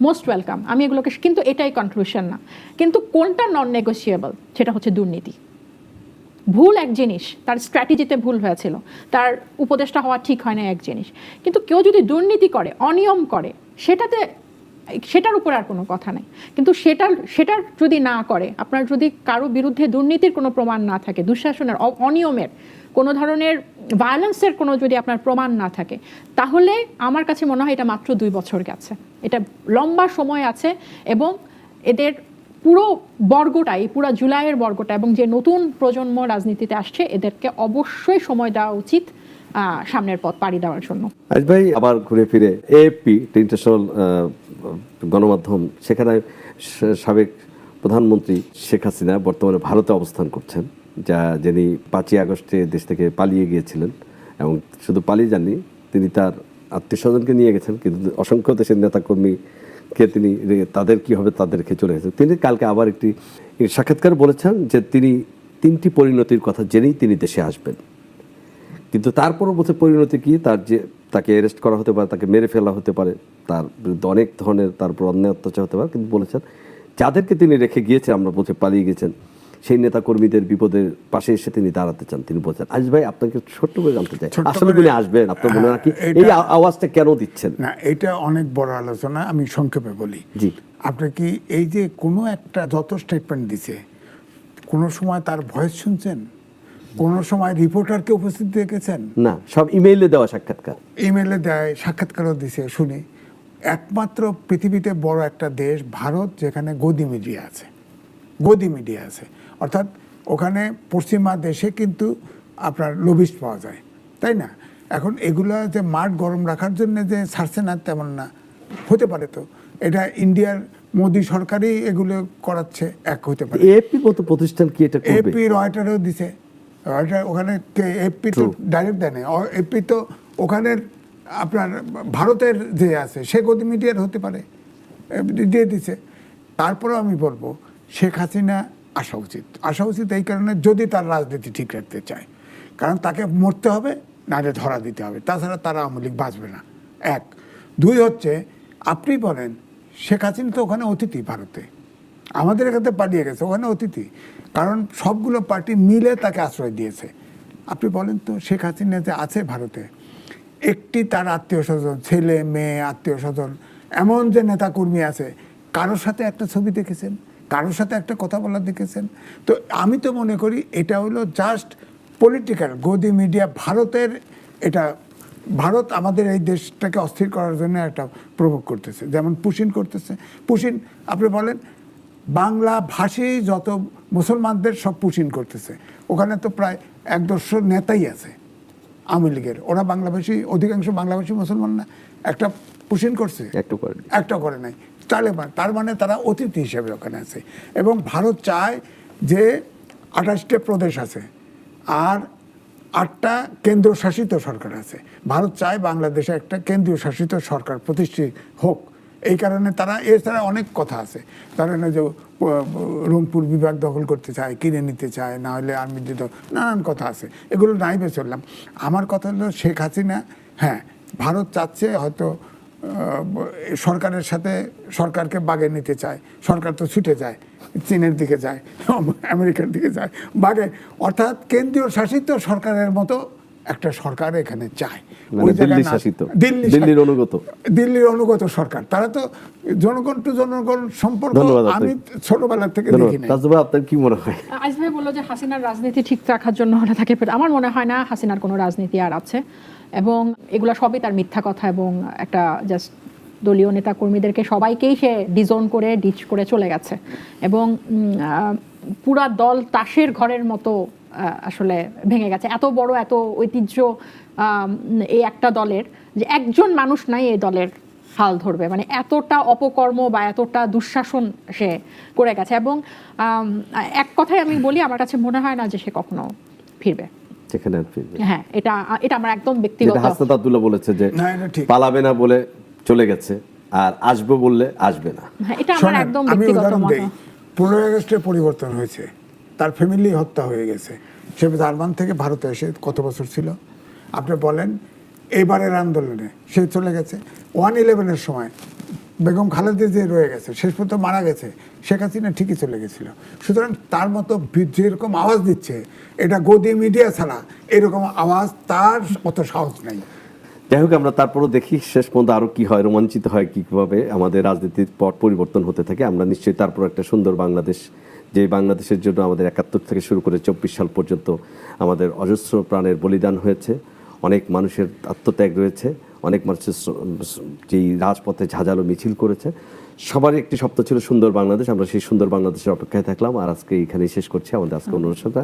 মোস্ট ওয়েলকাম। আমি এগুলোকে, কিন্তু এটাই কনক্লুশন না। কিন্তু কোনটা নন নেগোসিয়েবল, সেটা হচ্ছে দুর্নীতি। ভুল এক জিনিস, তার স্ট্র্যাটেজিতে ভুল হয়েছিল, তার উপদেষ্টা হওয়া ঠিক হয় না এক জিনিস, কিন্তু কেউ যদি দুর্নীতি করে, অনিয়ম করে, সেটাতে সেটার উপর আর কোনো কথা নেই। কিন্তু সেটার যদি না করে, আপনার যদি কারো বিরুদ্ধে দুর্নীতির কোনো প্রমাণ না থাকে, দুঃশাসনের, অনিয়মের, কোনো ধরনের ভায়োলেন্সের কোনো যদি আপনার প্রমাণ না থাকে, তাহলে আমার কাছে মনে হয় এটা মাত্র 2 বছর গেছে, এটা লম্বা সময় আছে। এবং এদের পুরো বর্গটাই, পুরো জুলাইয়ের বর্গটা এবং যে নতুন প্রজন্ম রাজনীতিতে আসছে, এদেরকে অবশ্যই সময় দেওয়া উচিত সামনের পথ পাড়ি দেওয়ার জন্য। আজ ভাই আবার ঘুরে ফিরে এএফপি ইন্টারন্যাশনাল গণমাধ্যম, সেখানে সাবেক প্রধানমন্ত্রী শেখ হাসিনা বর্তমানে ভারতে অবস্থান করছেন, যিনি 5ই আগস্টে দেশ থেকে পালিয়ে গিয়েছিলেন, এবং শুধু পালিয়ে যাননি, তিনি তার আত্মীয় স্বজনকে নিয়ে গেছেন, কিন্তু অসংখ্য দেশের নেতাকর্মীকে তিনি, তাদের কি হবে তাদের রেখে চলে গেছেন। তিনি কালকে আবার একটি সাক্ষাৎকার বলেছেন যে তিনি 3টি পরিণতির কথা জেনেই তিনি দেশে আসবেন, কিন্তু তারপরও বলছে পরিণতি কি, তাকে অ্যারেস্ট করা হতে পারে, তাকে মেরে ফেলা হতে পারে, তার বিরুদ্ধে অনেক ধরনের তার উপর অন্যায় অত্যাচার হতে পারে। কিন্তু বলেছেন যাদেরকে তিনি রেখে গিয়েছেন, আমরা বলছি পালিয়ে গেছেন, সেই নেতাকর্মীদের বিপদের পাশে এসে তিনি দাঁড়াতে চান। তিনি বলছেন, আজ ভাই আপনাকে ছোট্ট করে জানতে চাই, আসলে উনি আসবেন, আপনার মনে হয় কি এই আওয়াজটা কেন দিচ্ছেন? না, এটা অনেক বড় আলোচনা, আমি সংক্ষেপে বলি। জি, আপনি কি এই যে কোনো একটা যত স্টেটমেন্ট দিছে, কোনো সময় তার ভয়েস শুনছেন? কোনো সময় রিপোর্টারকে উপস্থিত দেখেছেন? না, সব ইমেইলে দেওয়া সাক্ষাৎকার। ইমেইলে দেয়, সাক্ষাৎকারও দিছে, শুনি। একমাত্র পৃথিবীতে বড় একটা দেশ ভারত, যেখানে গদি মিডিয়া আছে, গদি মিডিয়া আছে, অর্থাৎ ওখানে পশ্চিমা দেশে কিন্তু আপনার লবিস্ট পাওয়া যায়, তাই না? এখন এগুলো যে মাঠ গরম রাখার জন্য যে ছাড়ছে না তেমন না, হতে পারে তো এটা ইন্ডিয়ার মোদী সরকারই এগুলো করাচ্ছে, এক হতে পারে। এএফপি মতো প্রতিষ্ঠান কি এটা করবে? এপি রয়টারও দিছে, রয়টার ওখানে এপি তো ডাইরেক্ট দেয় না, এপি তো ওখানের আপনার ভারতের যে আছে সে গদি মিডিয়ার হতে পারে, দিয়ে দিছে। তারপরেও আমি বলবো শেখ হাসিনা আসা উচিত এই কারণে, যদি তার রাজনীতি ঠিক রাখতে চায়, কারণ তাকে মরতে হবে, নাহলে ধরা দিতে হবে, তাছাড়া তারা আওয়ামী লীগ বাঁচবে না। 1, 2 হচ্ছে, আপনি বলেন শেখ হাসিনা তো ওখানে অতিথি, ভারতে আমাদের এখানে পালিয়ে গেছে, ওখানে অতিথি, কারণ সবগুলো পার্টি মিলে তাকে আশ্রয় দিয়েছে। আপনি বলেন তো শেখ হাসিনা যে আছে ভারতে, একটি তার আত্মীয় স্বজন, ছেলে মেয়ে, আত্মীয় স্বজন, এমন যে নেতাকর্মী আছে, কারোর সাথে একটা ছবি দেখেছেন? কারোর সাথে একটা কথা বলা দেখেছেন? তো আমি তো মনে করি এটা হলো জাস্ট পলিটিক্যাল গদি মিডিয়া, ভারতের এটা, ভারত আমাদের এই দেশটাকে অস্থির করার জন্য একটা প্রভোগ করতেছে, যেমন পুশিন করতেছে। পুশিন আপনি বলেন বাংলা ভাষী যত মুসলমানদের সব পুশিন করতেছে, ওখানে তো প্রায় 1-150 নেতাই আছে আওয়ামী লীগের, ওরা বাংলাভাষী, অধিকাংশ বাংলাভাষী মুসলমান না, একটা পুশিন করছে? একটা করে নাই। তার মানে তারা অতিথি হিসেবে ওখানে আছে। এবং ভারত চায় যে 28টা প্রদেশ আছে আর 8টা কেন্দ্রশাসিত সরকার আছে, ভারত চায় বাংলাদেশে একটা কেন্দ্রীয় শাসিত সরকার প্রতিষ্ঠিত হোক। এই কারণে তারা, এছাড়া অনেক কথা আছে, তারা না যে রংপুর বিভাগ দখল করতে চায়, কিনে নিতে চায়, না হলে আর্মি দিত, নানান কথা আছে, এগুলো নাই বে চললাম। আমার কথা হলো শেখ হাসিনা, হ্যাঁ ভারত চাচ্ছে হয়তো সরকারের সাথে, সরকারকে বাগে নিতে চায়, সরকার তো ছুটে যায়, চীনের দিকে যায়, আমেরিকার দিকে যায়, বাগে, অর্থাৎ কেন্দ্রীয় শাসিত সরকারের মতো একটা সরকার এখানে চায়। দিল্লির অনুগত সরকার, তারা তো জনগণ টু জনগণ সম্পর্ক আমি ছোটবেলা থেকে দেখি না। আপনার কি মনে হয়? আইজ ভাই বললো যে হাসিনার রাজনীতি ঠিক রাখার জন্য হলে তাকে, আমার মনে হয় না হাসিনার কোনো রাজনীতি আর আছে, এবং এগুলো সবই তার মিথ্যা কথা, এবং একটা জাস্ট দলীয় নেতা কর্মীদেরকে সবাইকেই সে ডিজোন করে ডিচ করে চলে গেছে, এবং পুরা দল তাসের ঘরের মতো আসলে ভেঙে গেছে। এত বড়, এত ঐতিহ্য এই একটা দলের, যে একজন মানুষ নাই এই দলের হাল ধরবে, মানে এতটা অপকর্ম বা এতটা দুঃশাসন সে করে গেছে। এবং এক কথায় আমি বলি, আমার কাছে মনে হয় না যে সে কখনো ফিরবে। হ্যাঁ, এটা আমার একদম ব্যক্তিগত। হাসনাত আব্দুল্লাহ বলেছে যে পালাবে না বলে চলে গেছে, আর আসবে বললে আসবে না। এটা আমার একদম ব্যক্তিগত মত। 15 আগস্টে পরিবর্তন হয়েছে, তার ফ্যামিলি হত্যা হয়ে গেছে, সে জার্মান থেকে ভারতে এসে কত বছর ছিল আপনি বলেন? এবারের আন্দোলনে সে চলে গেছে। 1/11-এর সময় বেগম খালেদা যে রয়ে গেছে, শেষ পর্যন্ত মারা গেছে, শেখ হাসিনা ঠিকই চলে গেছিল। সুতরাং তার মতো যেরকম আওয়াজ দিচ্ছে, এটা গদি মিডিয়া ছাড়া এরকম আওয়াজ তার অত সাহস নাই। যাই হোক, আমরা তারপরও দেখি শেষ পর্যন্ত আরো কি হয়, রোমাঞ্চিত হয় কিভাবে আমাদের রাজনীতির পট পরিবর্তন হতে থাকে। আমরা নিশ্চয়ই তারপর একটা সুন্দর বাংলাদেশ, যে বাংলাদেশের জন্য আমাদের 71 থেকে শুরু করে 24 সাল পর্যন্ত আমাদের অজস্র প্রাণের বলিদান হয়েছে, অনেক মানুষের আত্মত্যাগ রয়েছে, অনেক মানুষের যেই রাজপথে ঝাঁঝালো মিছিল করেছে, সবারই একটি স্বপ্ন ছিল সুন্দর বাংলাদেশ। আমরা সেই সুন্দর বাংলাদেশের অপেক্ষায় থাকলাম, আর আজকে এখানেই শেষ করছি আমাদের আজকে অনুষ্ঠানটা।